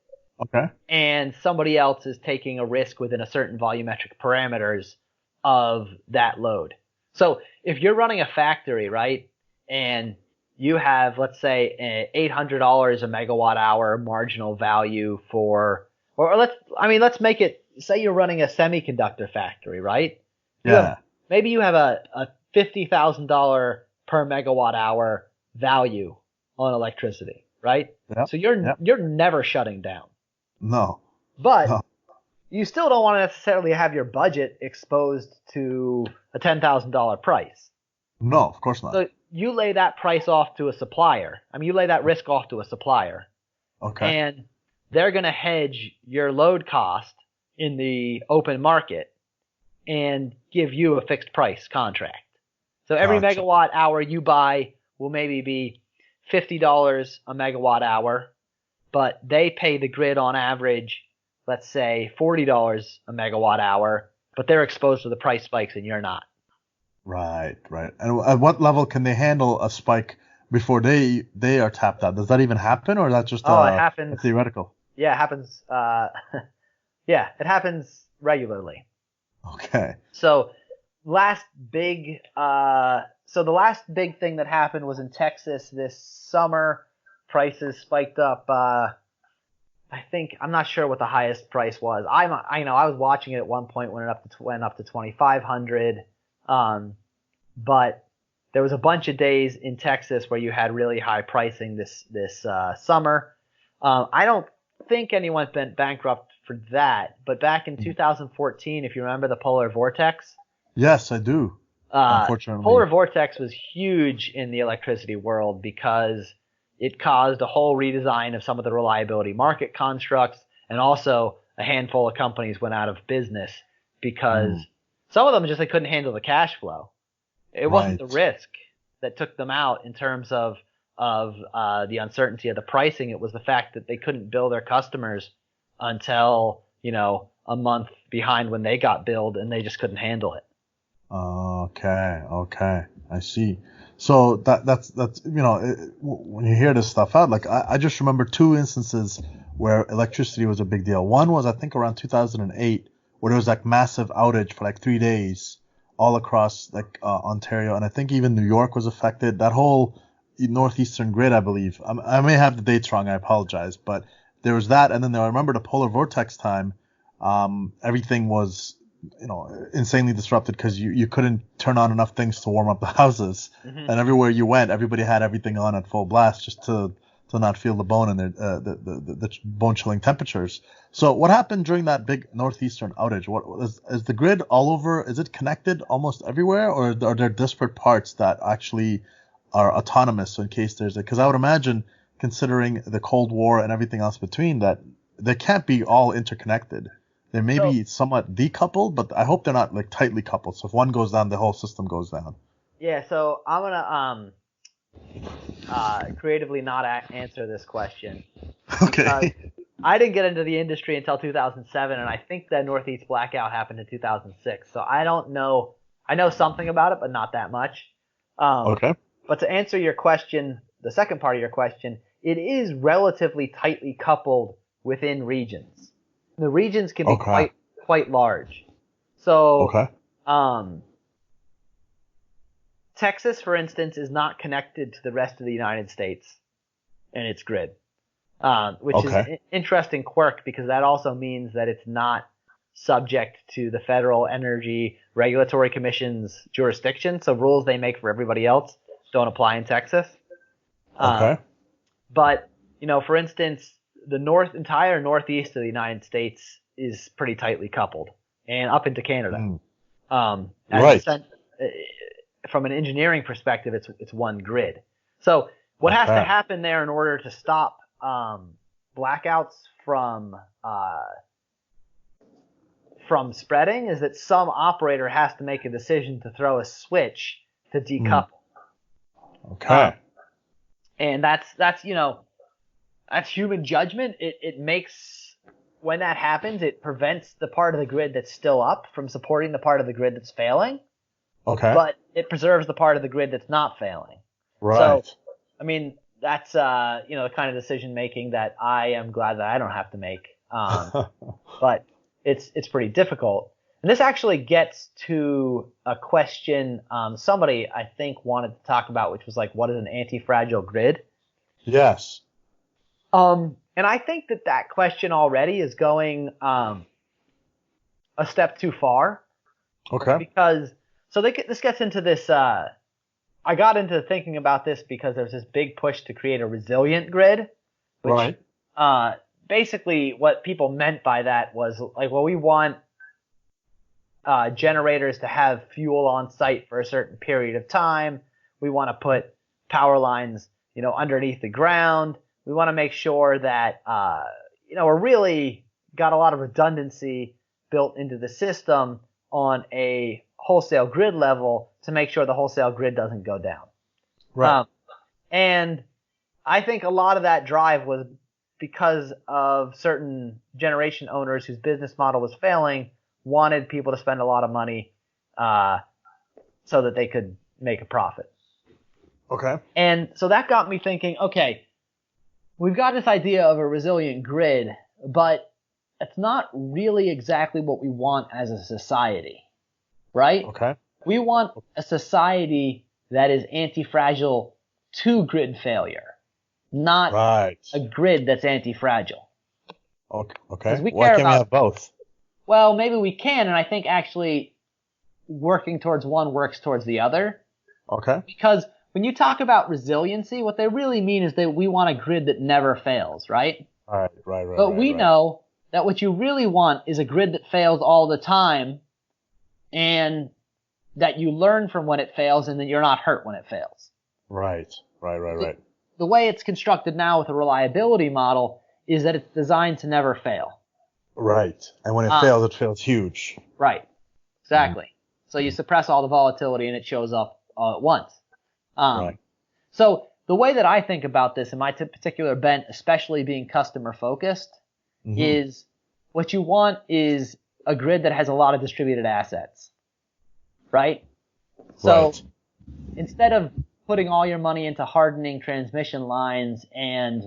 And somebody else is taking a risk within a certain volumetric parameters of that load. So if you're running a factory, right, and you have, let's say, $800 a megawatt hour marginal value for, or let's make it, say you're running a semiconductor factory, right? Maybe you have a $50,000 per megawatt hour value on electricity, right? So you're never shutting down. No. But you still don't want to necessarily have your budget exposed to a $10,000 price. No, of course not. So you lay that price off to a supplier. I mean, you lay that risk off to a supplier. And they're going to hedge your load cost in the open market and give you a fixed price contract. So every megawatt hour you buy will maybe be $50 a megawatt hour, but they pay the grid on average, let's say $40 a megawatt hour, but they're exposed to the price spikes and you're not. Right. And at what level can they handle a spike before they are tapped out? Does that even happen, or is that just it happens, theoretical? Yeah, it happens. It happens regularly. Okay. So the last big thing that happened was in Texas this summer. Prices spiked up. I'm not sure what the highest price was. I was watching it at one point when it went up to 2,500. But there was a bunch of days in Texas where you had really high pricing this summer. I don't think anyone went bankrupt for that. But back in 2014, if you remember the polar vortex. Yes, I do. Unfortunately, polar vortex was huge in the electricity world because it caused a whole redesign of some of the reliability market constructs, and also a handful of companies went out of business because some of them just, they couldn't handle the cash flow. It wasn't the risk that took them out in terms of the uncertainty of the pricing. It was the fact that they couldn't bill their customers until, a month behind when they got billed, and they just couldn't handle it. Okay. I see. So that's when you hear this stuff out, like I just remember two instances where electricity was a big deal. One was, I think, around 2008, where there was like massive outage for like 3 days all across like Ontario, and I think even New York was affected. That whole northeastern grid, I believe. I may have the dates wrong. I apologize, but there was that, and then I remember the polar vortex time. Everything was insanely disrupted because you couldn't turn on enough things to warm up the houses, and everywhere you went, everybody had everything on at full blast just to not feel the bone and the bone chilling temperatures. So what happened during that big northeastern outage? What is the grid all over? Is it connected almost everywhere, or are there disparate parts that actually are autonomous in case there's because I would imagine, considering the Cold War and everything else between, that they can't be all interconnected. They may be somewhat decoupled, but I hope they're not like tightly coupled. So if one goes down, the whole system goes down. Yeah, so I'm gonna creatively not answer this question. Okay. I didn't get into the industry until 2007, and I think the Northeast blackout happened in 2006. So I don't know. I know something about it, but not that much. Okay. But to answer your question, the second part of your question, it is relatively tightly coupled within regions. The regions can be quite large. So, Texas, for instance, is not connected to the rest of the United States in its grid, which is an interesting quirk because that also means that it's not subject to the Federal Energy Regulatory Commission's jurisdiction. So rules they make for everybody else don't apply in Texas. But, for instance, the entire northeast of the United States is pretty tightly coupled, and up into Canada. From an engineering perspective, it's one grid. So what has to happen there in order to stop blackouts from spreading is that some operator has to make a decision to throw a switch to decouple. And that's human judgment. It makes, when that happens, it prevents the part of the grid that's still up from supporting the part of the grid that's failing. But it preserves the part of the grid that's not failing. So, that's the kind of decision making that I am glad that I don't have to make. But it's pretty difficult. And this actually gets to a question somebody I think wanted to talk about, which was like, what is an anti-fragile grid? Yes. And I think that question already is going a step too far. Because this gets into this. I got into thinking about this because there's this big push to create a resilient grid. Which, basically, what people meant by that was like, well, we want generators to have fuel on site for a certain period of time. We want to put power lines, underneath the ground. We want to make sure that, we're really got a lot of redundancy built into the system on a wholesale grid level to make sure the wholesale grid doesn't go down. And I think a lot of that drive was because of certain generation owners whose business model was failing, wanted people to spend a lot of money so that they could make a profit. And so that got me thinking, we've got this idea of a resilient grid, but it's not really exactly what we want as a society, right? We want a society that is anti-fragile to grid failure, not a grid that's anti-fragile. Why can't we have both? Well, maybe we can, and I think actually working towards one works towards the other. Because when you talk about resiliency, what they really mean is that we want a grid that never fails, right? But we know that what you really want is a grid that fails all the time and that you learn from when it fails and that you're not hurt when it fails. The way it's constructed now with a reliability model is that it's designed to never fail. And when it fails huge. Exactly. So you suppress all the volatility and it shows up all at once. So the way that I think about this in my particular bent, especially being customer focused, is what you want is a grid that has a lot of distributed assets, So instead of putting all your money into hardening transmission lines and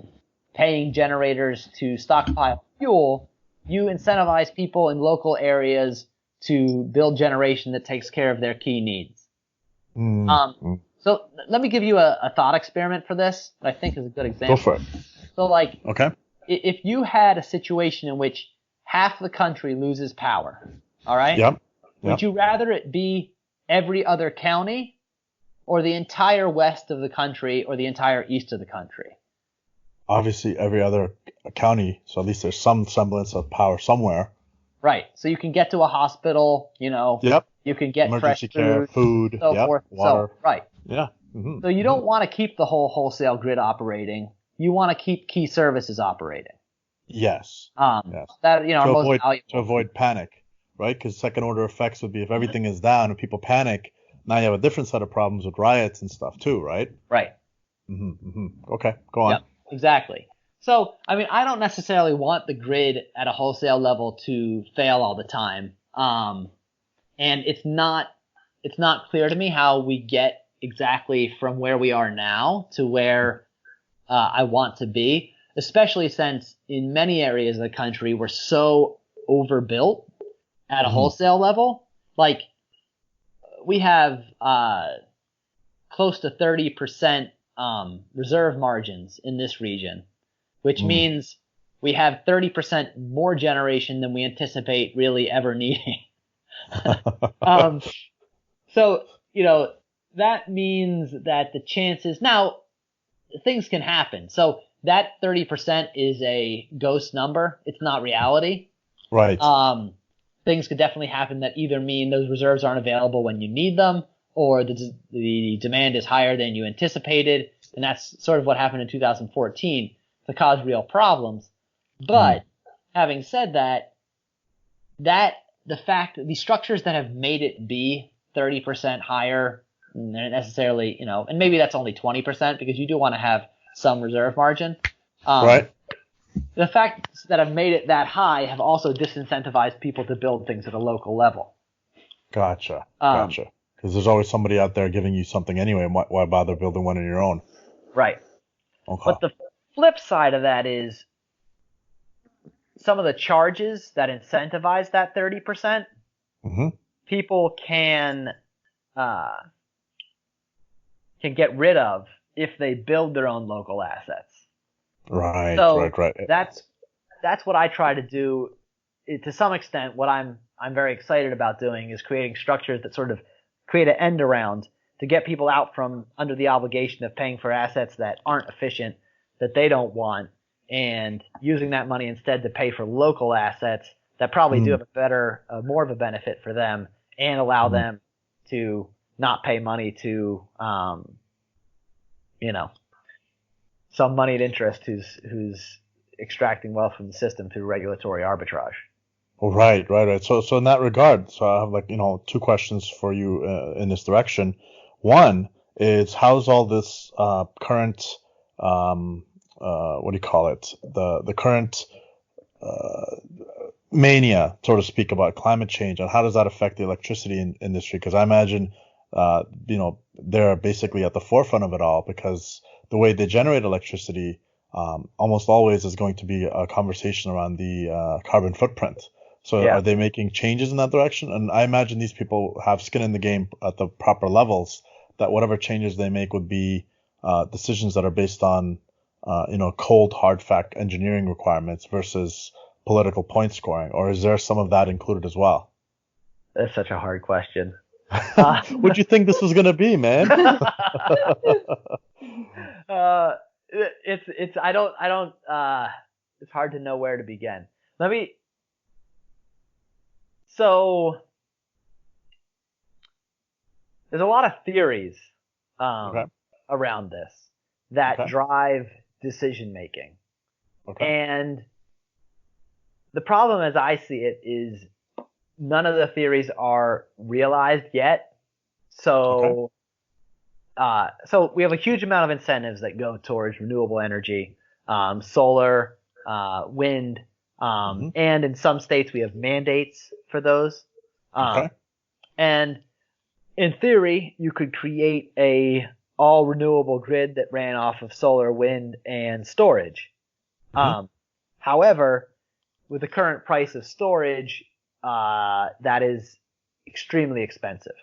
paying generators to stockpile fuel, you incentivize people in local areas to build generation that takes care of their key needs. So let me give you a thought experiment for this that I think is a good example. Go for it. So if you had a situation in which half the country loses power, all right? Would you rather it be every other county or the entire west of the country or the entire east of the country? Obviously every other county, so at least there's some semblance of power somewhere. So you can get to a hospital, you can get emergency fresh care, food, so forth. water. Mm-hmm. So you don't want to keep the whole wholesale grid operating. You want to keep key services operating. Yes. Yes. That are most valuable. To avoid panic, right? Because second order effects would be if everything is down and people panic, now you have a different set of problems with riots and stuff too, right? Right. Mm-hmm. Mm-hmm. Okay, go on. Yep, exactly. So, I mean, I don't necessarily want the grid at a wholesale level to fail all the time. And it's not clear to me how we get exactly from where we are now to where I want to be, especially since in many areas of the country we're so overbuilt at a wholesale level. Like, we have close to 30% reserve margins in this region, which means we have 30% more generation than we anticipate really ever needing. So, that means that the chances now, things can happen. So that 30% is a ghost number. It's not reality. Right. Things could definitely happen that either mean those reserves aren't available when you need them, or the demand is higher than you anticipated. And that's sort of what happened in 2014 to cause real problems. But having said that the fact that these structures that have made it be 30% higher necessarily, and maybe that's only 20% because you do want to have some reserve margin. Right. The facts that have made it that high have also disincentivized people to build things at a local level. Gotcha. Because there's always somebody out there giving you something anyway. Why bother building one on your own? Right. Okay. But the flip side of that is some of the charges that incentivize that 30%, people can get rid of if they build their own local assets. Right. So right. That's what I try to do. To some extent, what I'm very excited about doing is creating structures that sort of create an end around to get people out from under the obligation of paying for assets that aren't efficient, that they don't want, and using that money instead to pay for local assets that probably do have more of a benefit for them, and allow them to not pay money to, some moneyed interest who's extracting wealth from the system through regulatory arbitrage. Oh, right. So in that regard, I have two questions for you in this direction. One is, how's all this current what do you call it? The current mania, so to speak, about climate change, and how does that affect the electricity industry? Because I imagine they're basically at the forefront of it all, because the way they generate electricity almost always is going to be a conversation around the carbon footprint. So Are they making changes in that direction? And I imagine these people have skin in the game at the proper levels, that whatever changes they make would be decisions that are based on cold, hard fact engineering requirements versus political point scoring. Or is there some of that included as well? That's such a hard question. What'd you think this was going to be, man? It's hard to know where to begin. So there's a lot of theories around this that drive decision making. And the problem, as I see it, is none of the theories are realized yet. So we have a huge amount of incentives that go towards renewable energy, solar, wind, and in some states we have mandates for those. And in theory, you could create a all renewable grid that ran off of solar, wind, and storage. However, with the current price of storage, that is extremely expensive.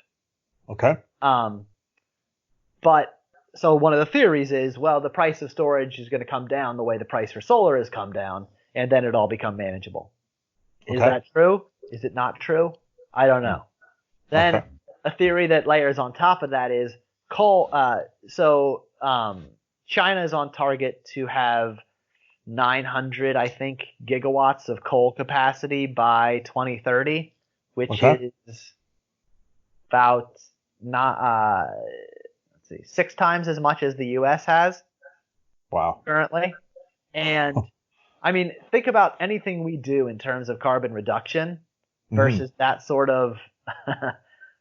But so one of the theories is, well, the price of storage is going to come down the way the price for solar has come down, and then it all become manageable. Is that true? Is it not true? I don't know. Then a theory that layers on top of that is coal. China is on target to have 900, I think, gigawatts of coal capacity by 2030, which is about 6 times as much as the U.S. has Wow. currently. And I mean, think about anything we do in terms of carbon reduction versus that sort of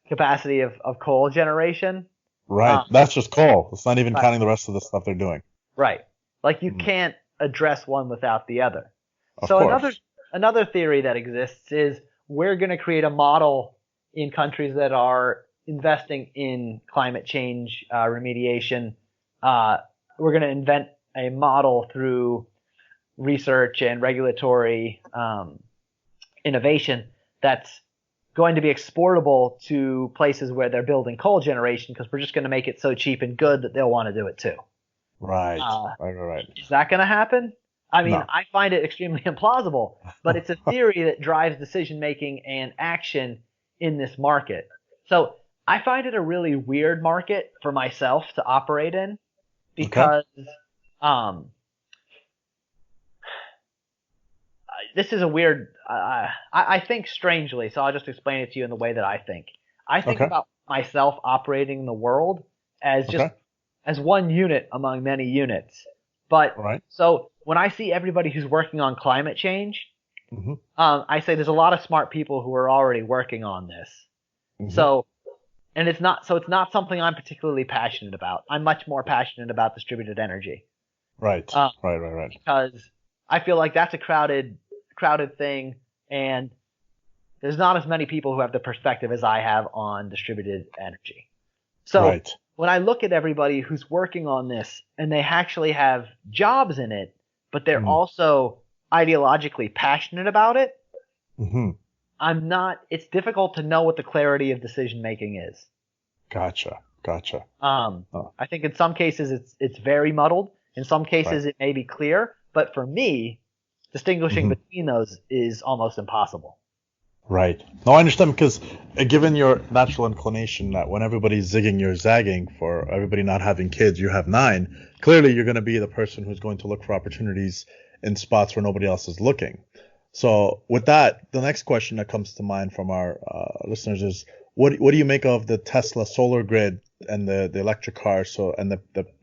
capacity of coal generation. Right. That's just coal. It's not even right. counting the rest of the stuff they're doing. Right. Like you can't address one without the other. Of So course. another theory that exists is we're going to create a model in countries that are investing in climate change remediation. We're going to invent a model through research and regulatory innovation that's going to be exportable to places where they're building coal generation because we're just going to make it so cheap and good that they'll want to do it too. Right. Right. Is that going to happen? I mean, No. I find it extremely implausible, but it's a theory that drives decision making and action in this market. So I find it a really weird market for myself to operate in because this is a weird I think strangely, so I'll just explain it to you in the way that I think. I think about myself operating in the world as just as one unit among many units. But so when I see everybody who's working on climate change, I say there's a lot of smart people who are already working on this. So it's not something I'm particularly passionate about. I'm much more passionate about distributed energy. Right. Right. Because I feel like that's a crowded thing, and there's not as many people who have the perspective as I have on distributed energy. So when I look at everybody who's working on this and they actually have jobs in it, but they're also ideologically passionate about it, it's difficult to know what the clarity of decision making is. Gotcha. I think in some cases it's very muddled. In some cases it may be clear, but for me, distinguishing between those is almost impossible. Right. No, I understand, because given your natural inclination that when everybody's zigging, you're zagging, for everybody not having kids, you have 9, clearly you're going to be the person who's going to look for opportunities in spots where nobody else is looking. So with that, the next question that comes to mind from our listeners is, what do you make of the Tesla solar grid and the electric cars? So, and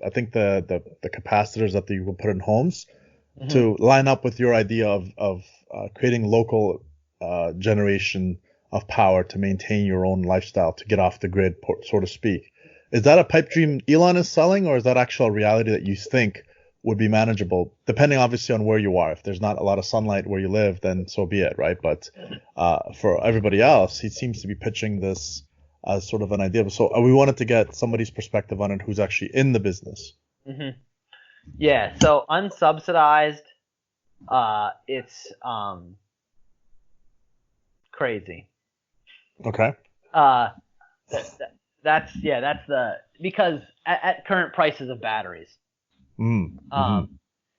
I think the capacitors that you will put in homes to line up with your idea of creating local generation of power to maintain your own lifestyle, to get off the grid, so to speak. Is that a pipe dream Elon is selling, or is that actual reality that you think would be manageable, depending obviously on where you are? If there's not a lot of sunlight where you live, then so be it, right? But for everybody else, he seems to be pitching this as sort of an idea. So we wanted to get somebody's perspective on it who's actually in the business. Yeah, so unsubsidized, it's crazy. Okay. That's because at current prices of batteries.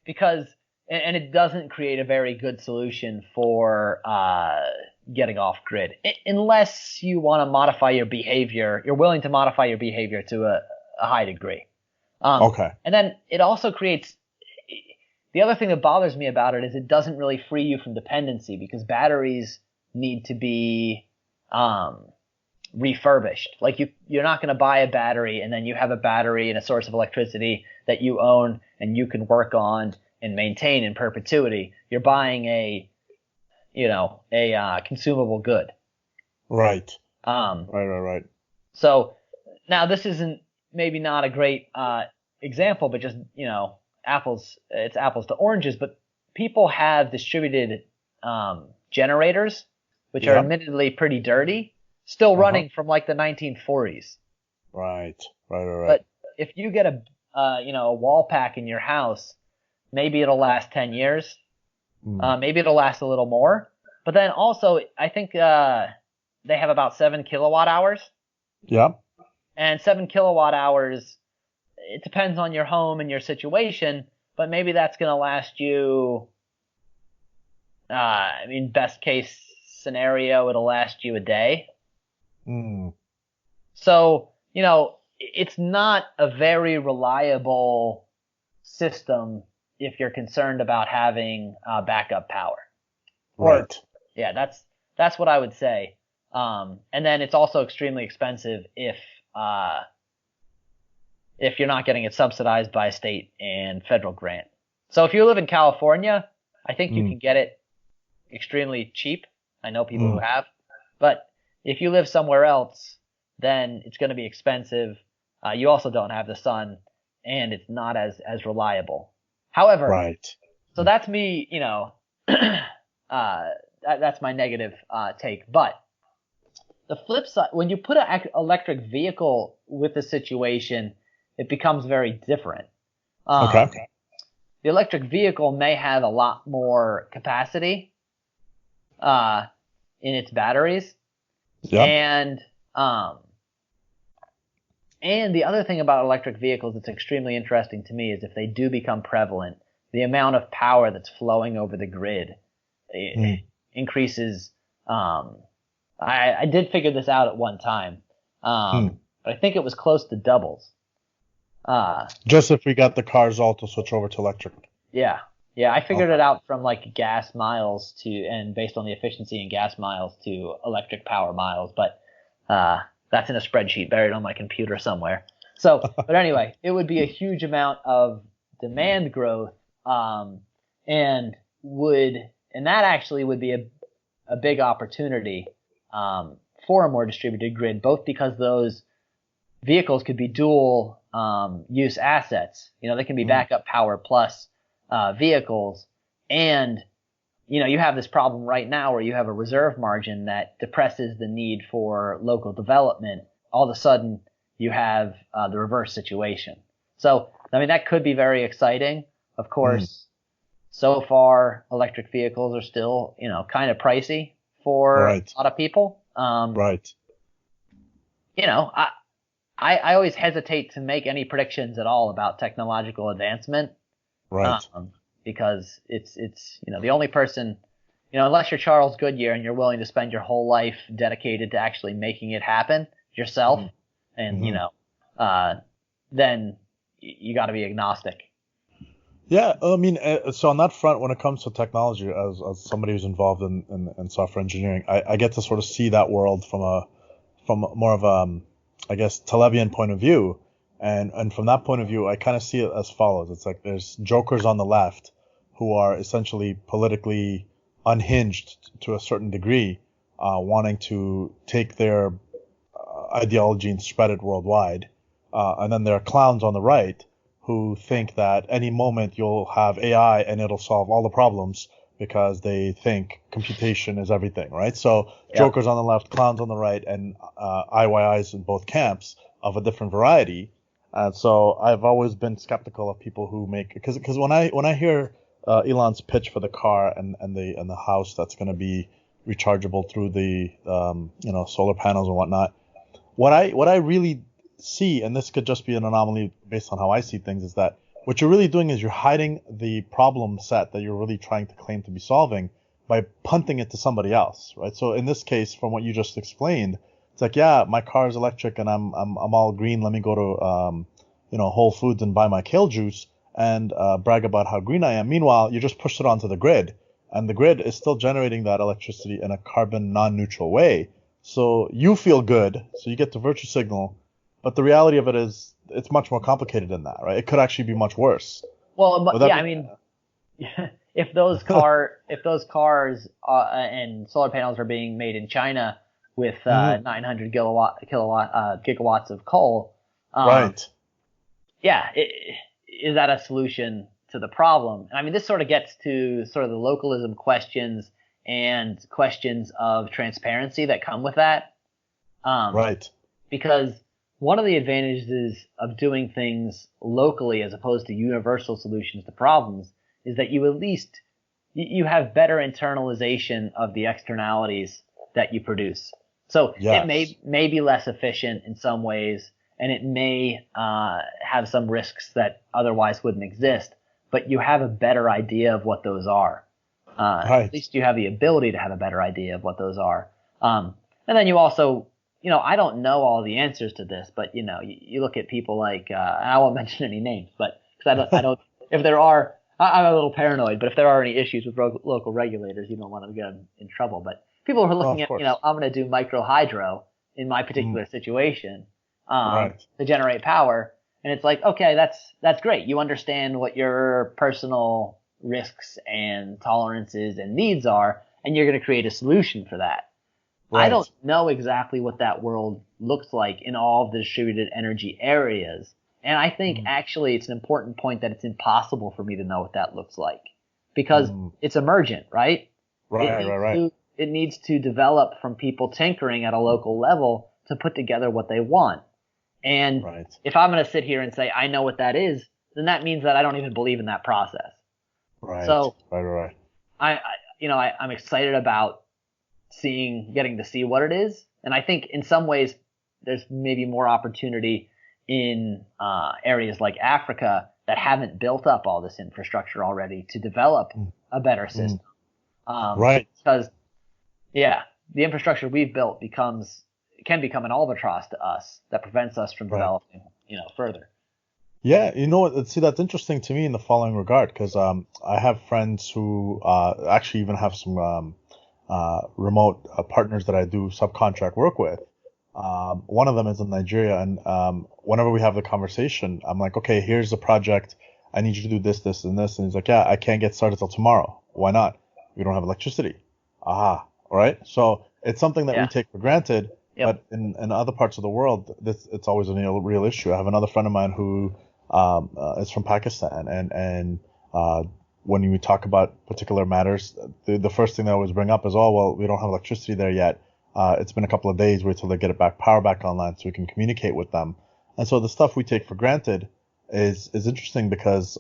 Because and it doesn't create a very good solution for getting off grid, unless you want to modify your behavior. You're willing to modify your behavior to a high degree. And then it also creates the other thing that bothers me about it is it doesn't really free you from dependency, because batteries need to be refurbished. Like you're not going to buy a battery and then you have a battery and a source of electricity that you own and you can work on and maintain in perpetuity. You're buying a consumable good. Right. Right. So now this isn't maybe not a great example, but just, it's apples to oranges, but people have distributed generators, which are admittedly pretty dirty, still running from like the 1940s. Right. But if you get a wall pack in your house, maybe it'll last 10 years. Maybe it'll last a little more. But then also, I think they have about 7 kilowatt hours. Yeah. And 7 kilowatt hours, it depends on your home and your situation, but maybe that's going to last you, best case scenario, it'll last you a day. So, it's not a very reliable system if you're concerned about having backup power. Right. Yeah, that's what I would say. And then it's also extremely expensive if if you're not getting it subsidized by a state and federal grant. So if you live in California, I think you can get it extremely cheap. I know people who have. But if you live somewhere else, then it's going to be expensive. You also don't have the sun, and it's not as reliable. However, Right. So that's me, that's my negative take. But the flip side, when you put an electric vehicle with the situation, it becomes very different. Okay. The electric vehicle may have a lot more capacity in its batteries. Yeah. And the other thing about electric vehicles that's extremely interesting to me is if they do become prevalent, the amount of power that's flowing over the grid increases. I did figure this out at one time, but I think it was close to doubles. Just if we got the cars all to switch over to electric. Yeah, I figured it out from like gas miles and based on the efficiency in gas miles to electric power miles, but that's in a spreadsheet buried on my computer somewhere. So, but anyway, it would be a huge amount of demand growth, and that actually would be a big opportunity for a more distributed grid, both because those vehicles could be dual use assets. They can be backup power plus vehicles, and you have this problem right now where you have a reserve margin that depresses the need for local development. All of a sudden, you have the reverse situation. So, that could be very exciting. Of course, so far, electric vehicles are still, kind of pricey for a lot of people. Right. I always hesitate to make any predictions at all about technological advancement. Right. Because it's the only person, unless you're Charles Goodyear and you're willing to spend your whole life dedicated to actually making it happen yourself, and then you got to be agnostic. Yeah, so on that front, when it comes to technology, as somebody who's involved in software engineering, I get to sort of see that world from more of a, I guess, Televian point of view. And from that point of view, I kind of see it as follows. It's like there's jokers on the left who are essentially politically unhinged to a certain degree, wanting to take their ideology and spread it worldwide. And then there are clowns on the right who think that any moment you'll have AI and it'll solve all the problems because they think computation is everything, right? So jokers on the left, clowns on the right, and IYIs in both camps of a different variety. And so I've always been skeptical of people who make, because when I hear Elon's pitch for the car and the house that's going to be rechargeable through the solar panels and whatnot, what I really see, and this could just be an anomaly based on how I see things, is that what you're really doing is you're hiding the problem set that you're really trying to claim to be solving by punting it to somebody else, right? So in this case, from what you just explained, it's like, yeah, my car is electric and I'm all green. Let me go to Whole Foods and buy my kale juice and brag about how green I am. Meanwhile, you just pushed it onto the grid, and the grid is still generating that electricity in a carbon non-neutral way. So you feel good, so you get the virtue signal, but the reality of it is it's much more complicated than that, right? It could actually be much worse. Well, if those cars and solar panels are being made in China with 900 gigawatts of coal, right? Yeah, is that a solution to the problem? And I mean, this sort of gets to sort of the localism questions and questions of transparency that come with that. Right. Because one of the advantages of doing things locally as opposed to universal solutions to problems is that you at least you have better internalization of the externalities that you produce. So it may be less efficient in some ways, and it may have some risks that otherwise wouldn't exist, but you have a better idea of what those are. Right. At least you have the ability to have a better idea of what those are. And then you also, I don't know all the answers to this, but you look at people like, and I won't mention any names, but because I don't, if there are, I'm a little paranoid, but if there are any issues with local regulators, you don't want to get in trouble. But people who are looking at, I'm going to do micro hydro in my particular situation to generate power, And it's like, okay, that's great. You understand what your personal risks and tolerances and needs are, and you're going to create a solution for that. Right. I don't know exactly what that world looks like in all of the distributed energy areas. And I think actually it's an important point that it's impossible for me to know what that looks like because it's emergent, right? Right. It needs to develop from people tinkering at a local level to put together what they want. And if I'm going to sit here and say I know what that is, then that means that I don't even believe in that process. Right. So Right. I'm excited about getting to see what it is. And I think in some ways there's maybe more opportunity in areas like Africa that haven't built up all this infrastructure already to develop a better system. Because, the infrastructure we've built can become an albatross to us that prevents us from developing, further. Yeah, you know what? See, that's interesting to me in the following regard, because I have friends who actually even have some remote partners that I do subcontract work with. One of them is in Nigeria, and whenever we have the conversation, I'm like, okay, here's the project. I need you to do this, this, and this. And he's like, yeah, I can't get started till tomorrow. Why not? We don't have electricity. All right. So it's something that we take for granted. But in other parts of the world, it's always a real issue. I have another friend of mine who is from Pakistan, and when you talk about particular matters, the first thing they always bring up is, oh, well, we don't have electricity there yet. It's been a couple of days. Wait till they get power back online so we can communicate with them. And so the stuff we take for granted is interesting because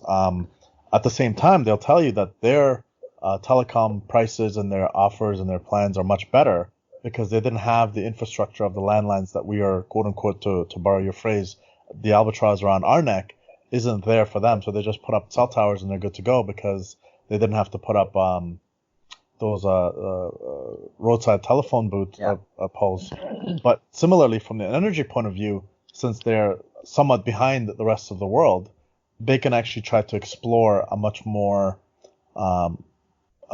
at the same time, they'll tell you that their telecom prices and their offers and their plans are much better because they didn't have the infrastructure of the landlines that we are, quote unquote, to borrow your phrase, the albatross around our neck isn't there for them. So they just put up cell towers and they're good to go because they didn't have to put up those roadside telephone booth poles. But similarly, from the energy point of view, since they're somewhat behind the rest of the world, they can actually try to explore a much more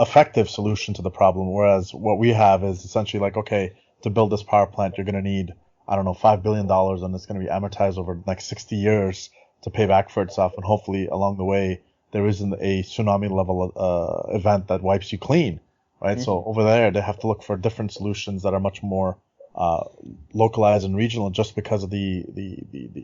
effective solution to the problem. Whereas what we have is essentially like, okay, to build this power plant, you're going to need, I don't know, $5 billion, and it's going to be amortized over the next 60 years to pay back for itself. And hopefully along the way, there isn't a tsunami level event that wipes you clean, right? Mm-hmm. So over there, they have to look for different solutions that are much more localized and regional, just because of the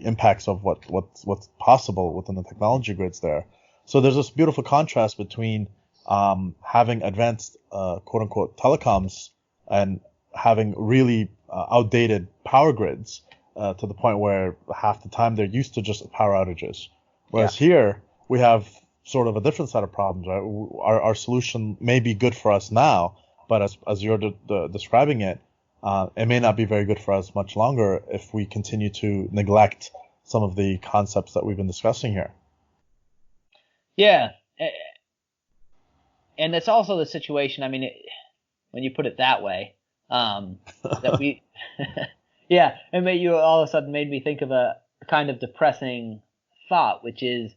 impacts of what's possible within the technology grids there. So there's this beautiful contrast between having advanced quote unquote telecoms and having really outdated power grids to the point where half the time they're used to just power outages. Whereas here we have sort of a different set of problems, right? Our solution may be good for us now, but as you're describing it, it may not be very good for us much longer if we continue to neglect some of the concepts that we've been discussing here. Yeah. And it's also the situation, I mean, when you put it that way, that we, you all of a sudden made me think of a kind of depressing thought, which is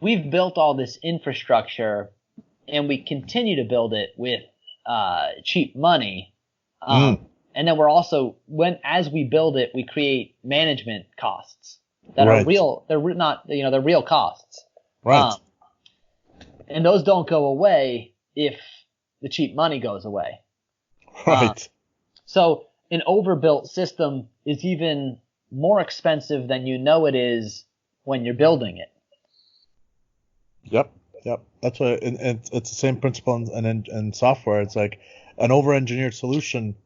we've built all this infrastructure and we continue to build it with cheap money. And then we're also, as we build it, we create management costs that are real. They're not, they're real costs. Right. And those don't go away if the cheap money goes away. Right. So an overbuilt system is even more expensive than you know it is when you're building it. Yep. That's what it's the same principle in software. It's like an over-engineered solution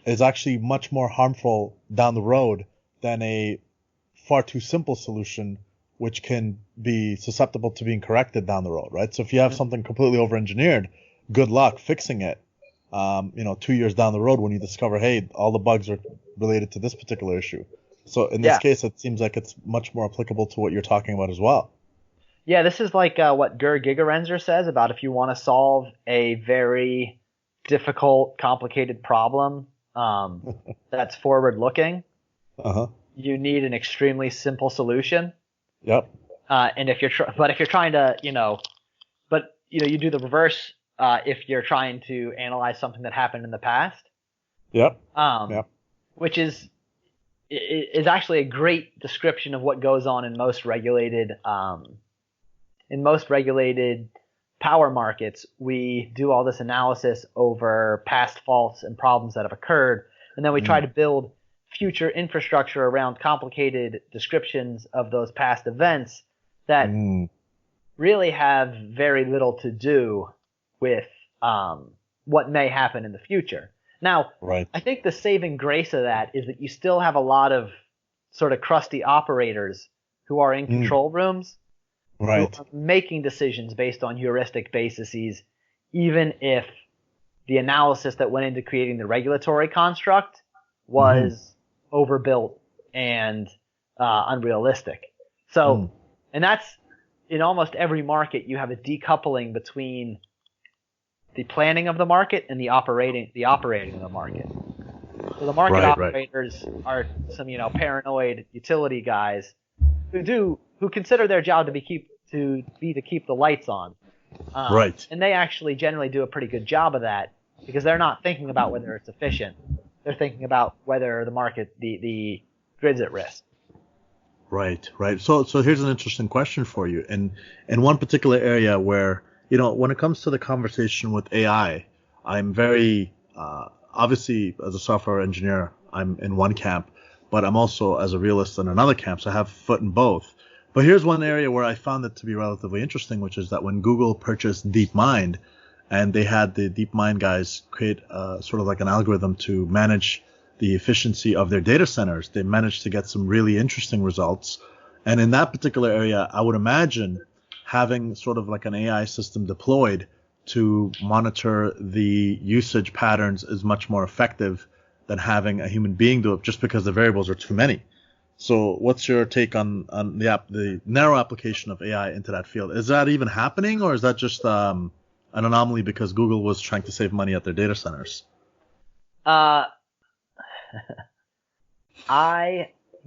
is actually much more harmful down the road than a far too simple solution, which can be susceptible to being corrected down the road, right? So if you have something completely over-engineered, good luck fixing it. 2 years down the road when you discover, hey, all the bugs are related to this particular issue. So in this case, it seems like it's much more applicable to what you're talking about as well. Yeah, this is like what Gur Gigerenzer says about if you want to solve a very difficult, complicated problem that's forward-looking, you need an extremely simple solution. Yep. And if you're trying to, you do the reverse if you're trying to analyze something that happened in the past. Yep. Which is, is actually a great description of what goes on in most regulated power markets. We do all this analysis over past faults and problems that have occurred, and then we try to build future infrastructure around complicated descriptions of those past events that really have very little to do with what may happen in the future. Now, I think the saving grace of that is that you still have a lot of sort of crusty operators who are in control rooms, who are making decisions based on heuristic bases, even if the analysis that went into creating the regulatory construct was overbuilt and unrealistic. So, and that's in almost every market, you have a decoupling between the planning of the market and the operating of the market. So the market operators are some, paranoid utility guys who consider their job to keep the lights on. And they actually generally do a pretty good job of that because they're not thinking about whether it's efficient. They're thinking about whether the grid's at risk. Right. So here's an interesting question for you. In one particular area where, when it comes to the conversation with AI, I'm very, obviously as a software engineer, I'm in one camp, but I'm also as a realist in another camp, so I have a foot in both. But here's one area where I found it to be relatively interesting, which is that when Google purchased DeepMind, and they had the DeepMind guys create sort of like an algorithm to manage the efficiency of their data centers, they managed to get some really interesting results. And in that particular area, I would imagine having sort of like an AI system deployed to monitor the usage patterns is much more effective than having a human being do it, just because the variables are too many. So what's your take on the narrow application of AI into that field? Is that even happening, or is that just an anomaly because Google was trying to save money at their data centers? I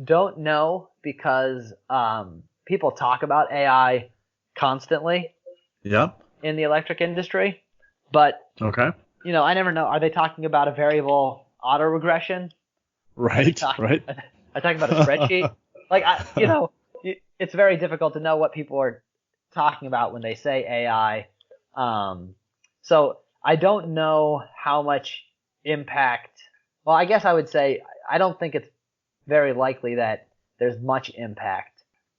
don't know because people talk about AI constantly in the electric industry, but I never know. Are they talking about a variable autoregression? Are they talking about a spreadsheet? It's very difficult to know what people are talking about when they say AI. So I don't know how much impact. Well, I guess I would say I don't think it's very likely that there's much impact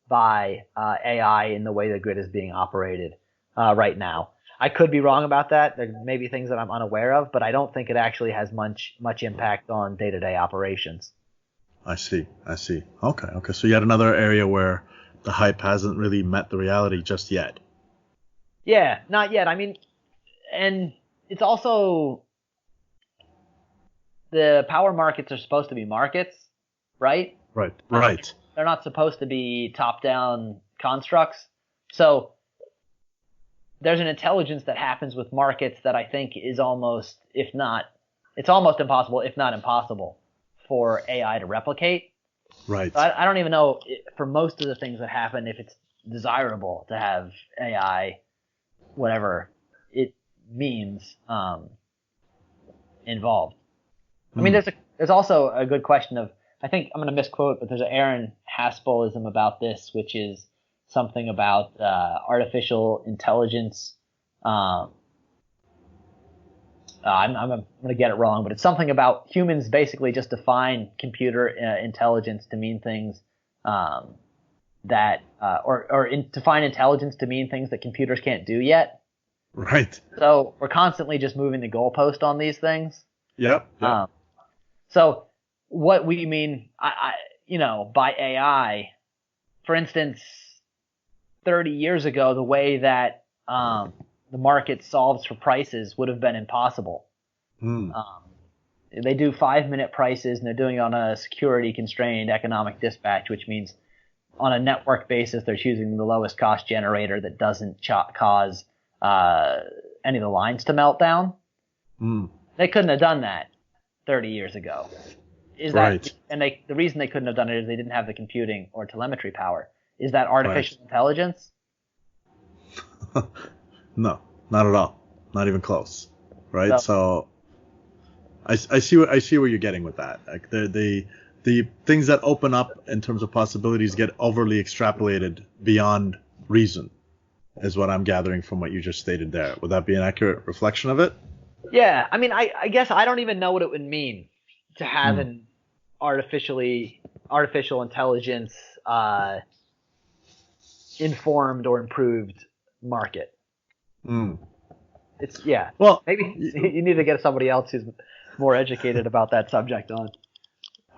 by AI in the way the grid is being operated right now. I could be wrong about that. There may be things that I'm unaware of, but I don't think it actually has much impact on day-to-day operations. I see. Okay. So yet another area where the hype hasn't really met the reality just yet. Yeah, not yet. I mean, and it's also the power markets are supposed to be markets, right? Right. They're not supposed to be top-down constructs. So there's an intelligence that happens with markets that I think is almost impossible, if not impossible, for AI to replicate. Right. So I don't even know for most of the things that happen if it's desirable to have AI, whatever it means, involved. I mean, there's also a good question of, I think I'm going to misquote, but there's an Aaron Haspelism about this, which is something about artificial intelligence. I'm going to get it wrong, but it's something about humans basically just define computer intelligence to mean things define intelligence to mean things that computers can't do yet. Right. So we're constantly just moving the goalpost on these things. Yep. So what we mean, by AI, for instance, 30 years ago, the way that the market solves for prices would have been impossible. They do 5-minute prices, and they're doing it on a security-constrained economic dispatch, which means on a network basis, they're choosing the lowest cost generator that doesn't cause any of the lines to melt down. They couldn't have done that 30 years ago. Right. And the reason they couldn't have done it is they didn't have the computing or telemetry power. Is that artificial intelligence? No, not at all. Not even close. Right. So I see where you're getting with that. Like the the things that open up in terms of possibilities get overly extrapolated beyond reason, is what I'm gathering from what you just stated there. Would that be an accurate reflection of it? Yeah, I mean, I guess I don't even know what it would mean to have an artificial intelligence informed or improved market. It's Well, maybe you need to get somebody else who's more educated about that subject on.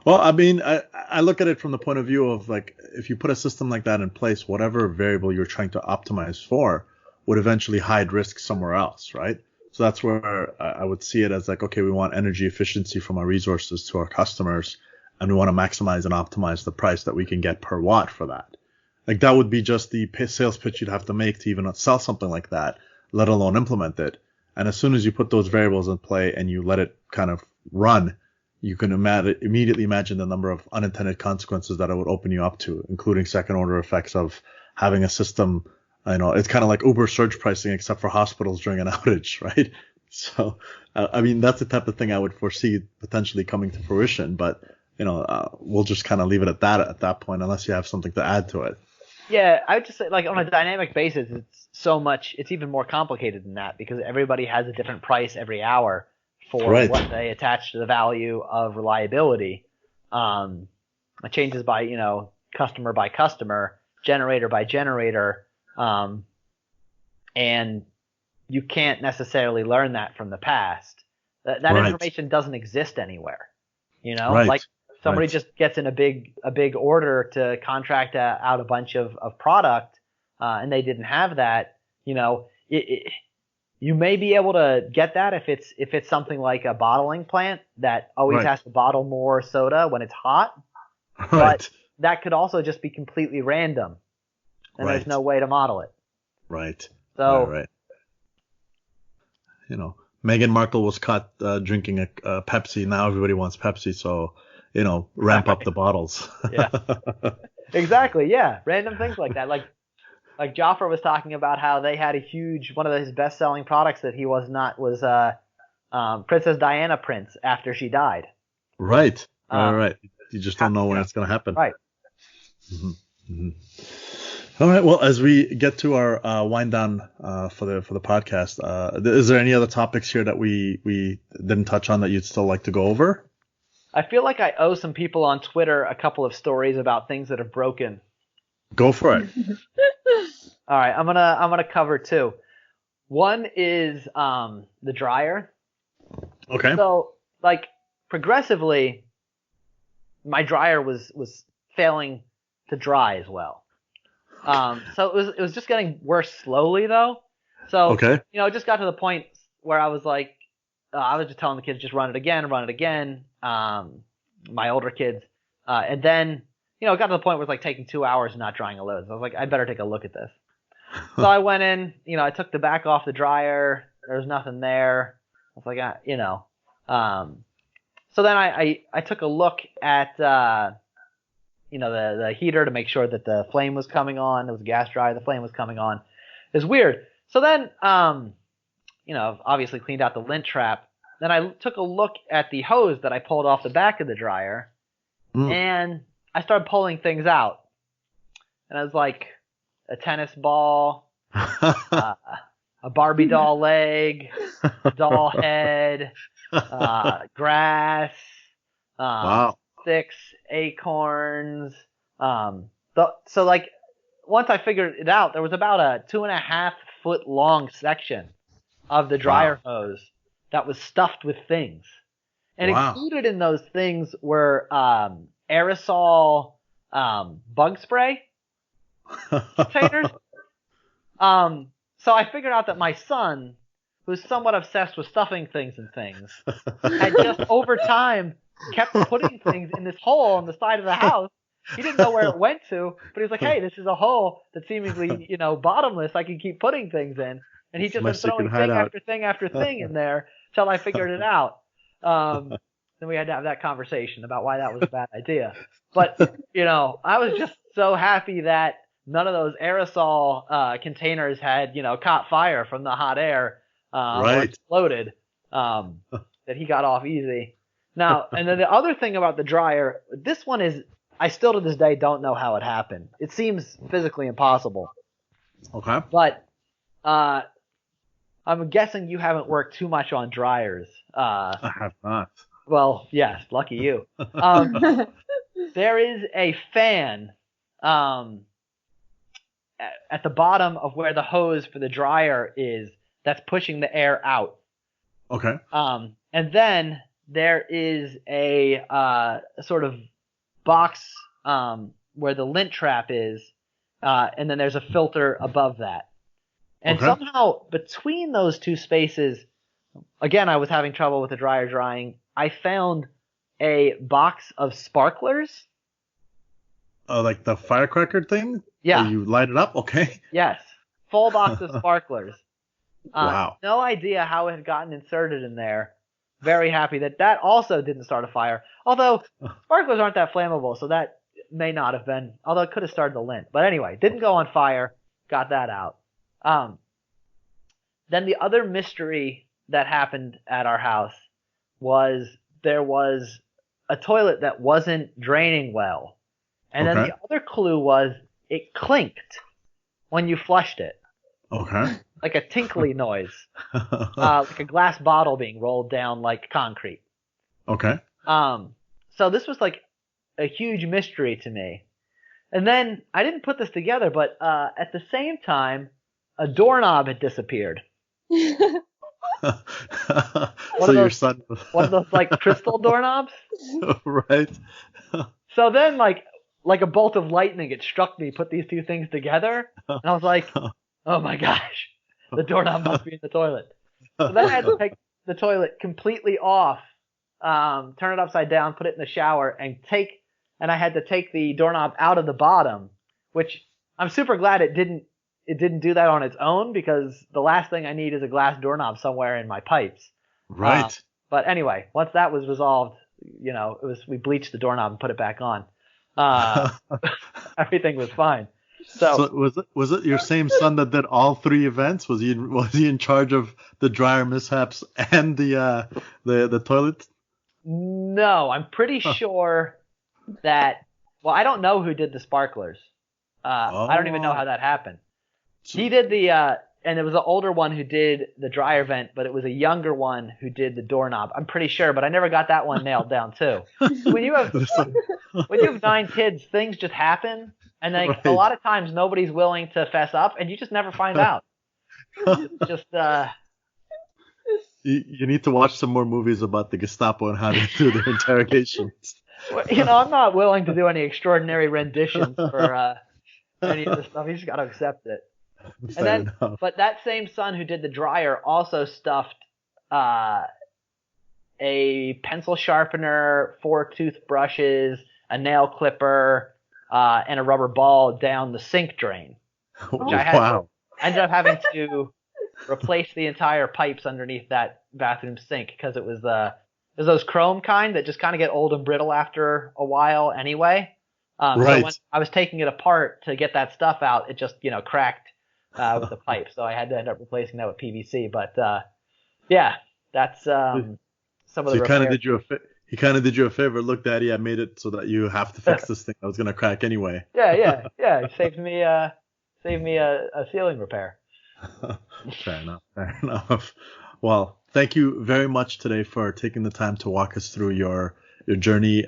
Well, I mean, I look at it from the point of view of, like, if you put a system like that in place, whatever variable you're trying to optimize for would eventually hide risk somewhere else, right? So that's where I would see it as, like, okay, we want energy efficiency from our resources to our customers, and we want to maximize and optimize the price that we can get per watt for that. Like, that would be just the sales pitch you'd have to make to even sell something like that, let alone implement it. And as soon as you put those variables in play and you let it kind of run, you can immediately imagine the number of unintended consequences that it would open you up to, including second order effects of having a system. It's kind of like Uber surge pricing, except for hospitals during an outage, right? So, I mean, that's the type of thing I would foresee potentially coming to fruition. But, we'll just kind of leave it at that point, unless you have something to add to it. Yeah, I would just say, like, on a dynamic basis, it's even more complicated than that, because everybody has a different price every hour for what they attach to the value of reliability. It changes by, customer by customer, generator by generator, and you can't necessarily learn that from the past. That information doesn't exist anywhere. Like somebody just gets in a big order to contract out a bunch of product, and they didn't have that. You may be able to get that if it's something like a bottling plant that always has to bottle more soda when it's hot. But that could also just be completely random, and there's no way to model it. Right. So, Meghan Markle was caught drinking a Pepsi. Now everybody wants Pepsi, so ramp up the bottles. Yeah. Exactly. Yeah. Random things like that. Like Jaffer was talking about how they had one of his best-selling products that he was Princess Diana prints after she died. Right. Right. You just don't know when it's going to happen. Right. Mm-hmm. Mm-hmm. All right. Well, as we get to our wind down for the podcast, is there any other topics here that we didn't touch on that you'd still like to go over? I feel like I owe some people on Twitter a couple of stories about things that have broken. Go for it. All right, I'm gonna cover two. One is the dryer. Okay. So, like, progressively, my dryer was failing to dry as well. So it was just getting worse slowly though. So it just got to the point where I was like, I was just telling the kids, just run it again. My older kids, and then it got to the point where it was like taking 2 hours and not drying a load. So I was like, I better take a look at this. So I went in, I took the back off the dryer. There was nothing there. I was like, So then I took a look at the heater to make sure that the flame was coming on. It was a gas dryer. The flame was coming on. It was weird. So then, obviously cleaned out the lint trap. Then I took a look at the hose that I pulled off the back of the dryer, and I started pulling things out. And I was like, a tennis ball, a Barbie doll leg, a doll head, grass, sticks, acorns. So like, once I figured it out, there was about a 2.5 foot long section of the dryer hose that was stuffed with things. And included in those things were aerosol bug spray containers. So I figured out that my son, who's somewhat obsessed with stuffing things and things, had just over time kept putting things in this hole on the side of the house. He didn't know where it went to, but he was like, hey, this is a hole that's seemingly, bottomless. I can keep putting things in. And he just been throwing thing after thing after thing in there till I figured it out. Then we had to have that conversation about why that was a bad idea. But, I was just so happy that none of those aerosol containers had, caught fire from the hot air or exploded, that he got off easy. Now, and then the other thing about the dryer, this one is, I still to this day don't know how it happened. It seems physically impossible. Okay. But I'm guessing you haven't worked too much on dryers. I have not. Well, yes, lucky you. There is a fan at the bottom of where the hose for the dryer is that's pushing the air out. Okay. And then there is a sort of box where the lint trap is, and then there's a filter above that. And somehow between those two spaces, again, I was having trouble with the dryer drying. I found a box of sparklers. Oh, like the firecracker thing? Yeah. Where you light it up? Okay. Yes. Full box of sparklers. Wow. No idea how it had gotten inserted in there. Very happy that also didn't start a fire. Although sparklers aren't that flammable, so that may not have been. Although it could have started the lint. But anyway, didn't go on fire. Got that out. Then the other mystery that happened at our house was there was a toilet that wasn't draining well. And then the other clue was it clinked when you flushed it. Okay. Like a tinkly noise. Like a glass bottle being rolled down like concrete. Okay. So this was like a huge mystery to me. And then I didn't put this together, but at the same time, a doorknob had disappeared. So your son. One of those like crystal doorknobs? Right. So then like a bolt of lightning, it struck me, put these two things together, and I was like, oh my gosh, the doorknob must be in the toilet. So then I had to take the toilet completely off, turn it upside down, put it in the shower, and I had to take the doorknob out of the bottom, which I'm super glad it didn't do that on its own, because the last thing I need is a glass doorknob somewhere in my pipes. Right. But anyway, once that was resolved, we bleached the doorknob and put it back on. Everything was fine. So was it your same son that did all three events? Was he in charge of the dryer mishaps and the toilet? No, I'm pretty sure that. Well, I don't know who did the sparklers. I don't even know how that happened. He did and it was an older one who did the dryer vent, but it was a younger one who did the doorknob. I'm pretty sure, but I never got that one nailed down too. When you have 9 kids, things just happen, and like a lot of times nobody's willing to fess up, and you just never find out. Just you need to watch some more movies about the Gestapo and how they do their interrogations. I'm not willing to do any extraordinary renditions for any of this stuff. You just got to accept it. But that same son who did the dryer also stuffed a pencil sharpener, 4 toothbrushes, a nail clipper, and a rubber ball down the sink drain. Which I ended up having to replace the entire pipes underneath that bathroom sink, because it was those chrome kind that just kind of get old and brittle after a while anyway. So when I was taking it apart to get that stuff out, it just cracked with the pipe. So I had to end up replacing that with PVC. But that's some of the. He kind of did you a favor. Look, Daddy, I made it so that you have to fix this thing that was gonna crack anyway. Yeah. It saved me a ceiling repair. Fair enough. Well, thank you very much today for taking the time to walk us through your journey.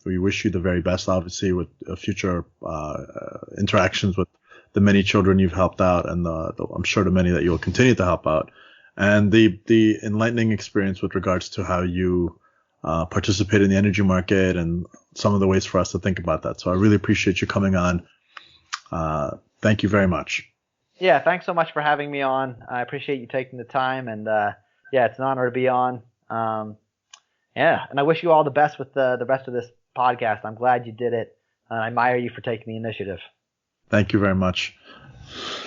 We wish you the very best, obviously, with future interactions with the many children you've helped out, and I'm sure the many that you'll continue to help out, and the enlightening experience with regards to how you participate in the energy market and some of the ways for us to think about that. So I really appreciate you coming on. Thank you very much. Yeah, thanks so much for having me on. I appreciate you taking the time, and it's an honor to be on. And I wish you all the best with the rest of this podcast. I'm glad you did it. I admire you for taking the initiative. Thank you very much.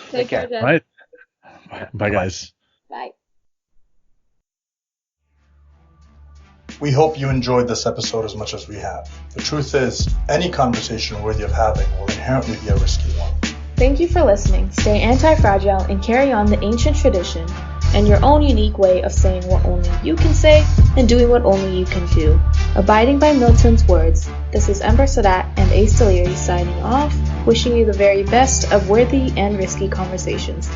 Take care, Jen. Right. Bye, guys. Bye. We hope you enjoyed this episode as much as we have. The truth is, any conversation worthy of having will inherently be a risky one. Thank you for listening. Stay anti-fragile and carry on the ancient tradition and your own unique way of saying what only you can say and doing what only you can do. Abiding by Milton's words, this is Ember Sadat and Ace Deliri signing off, wishing you the very best of worthy and risky conversations.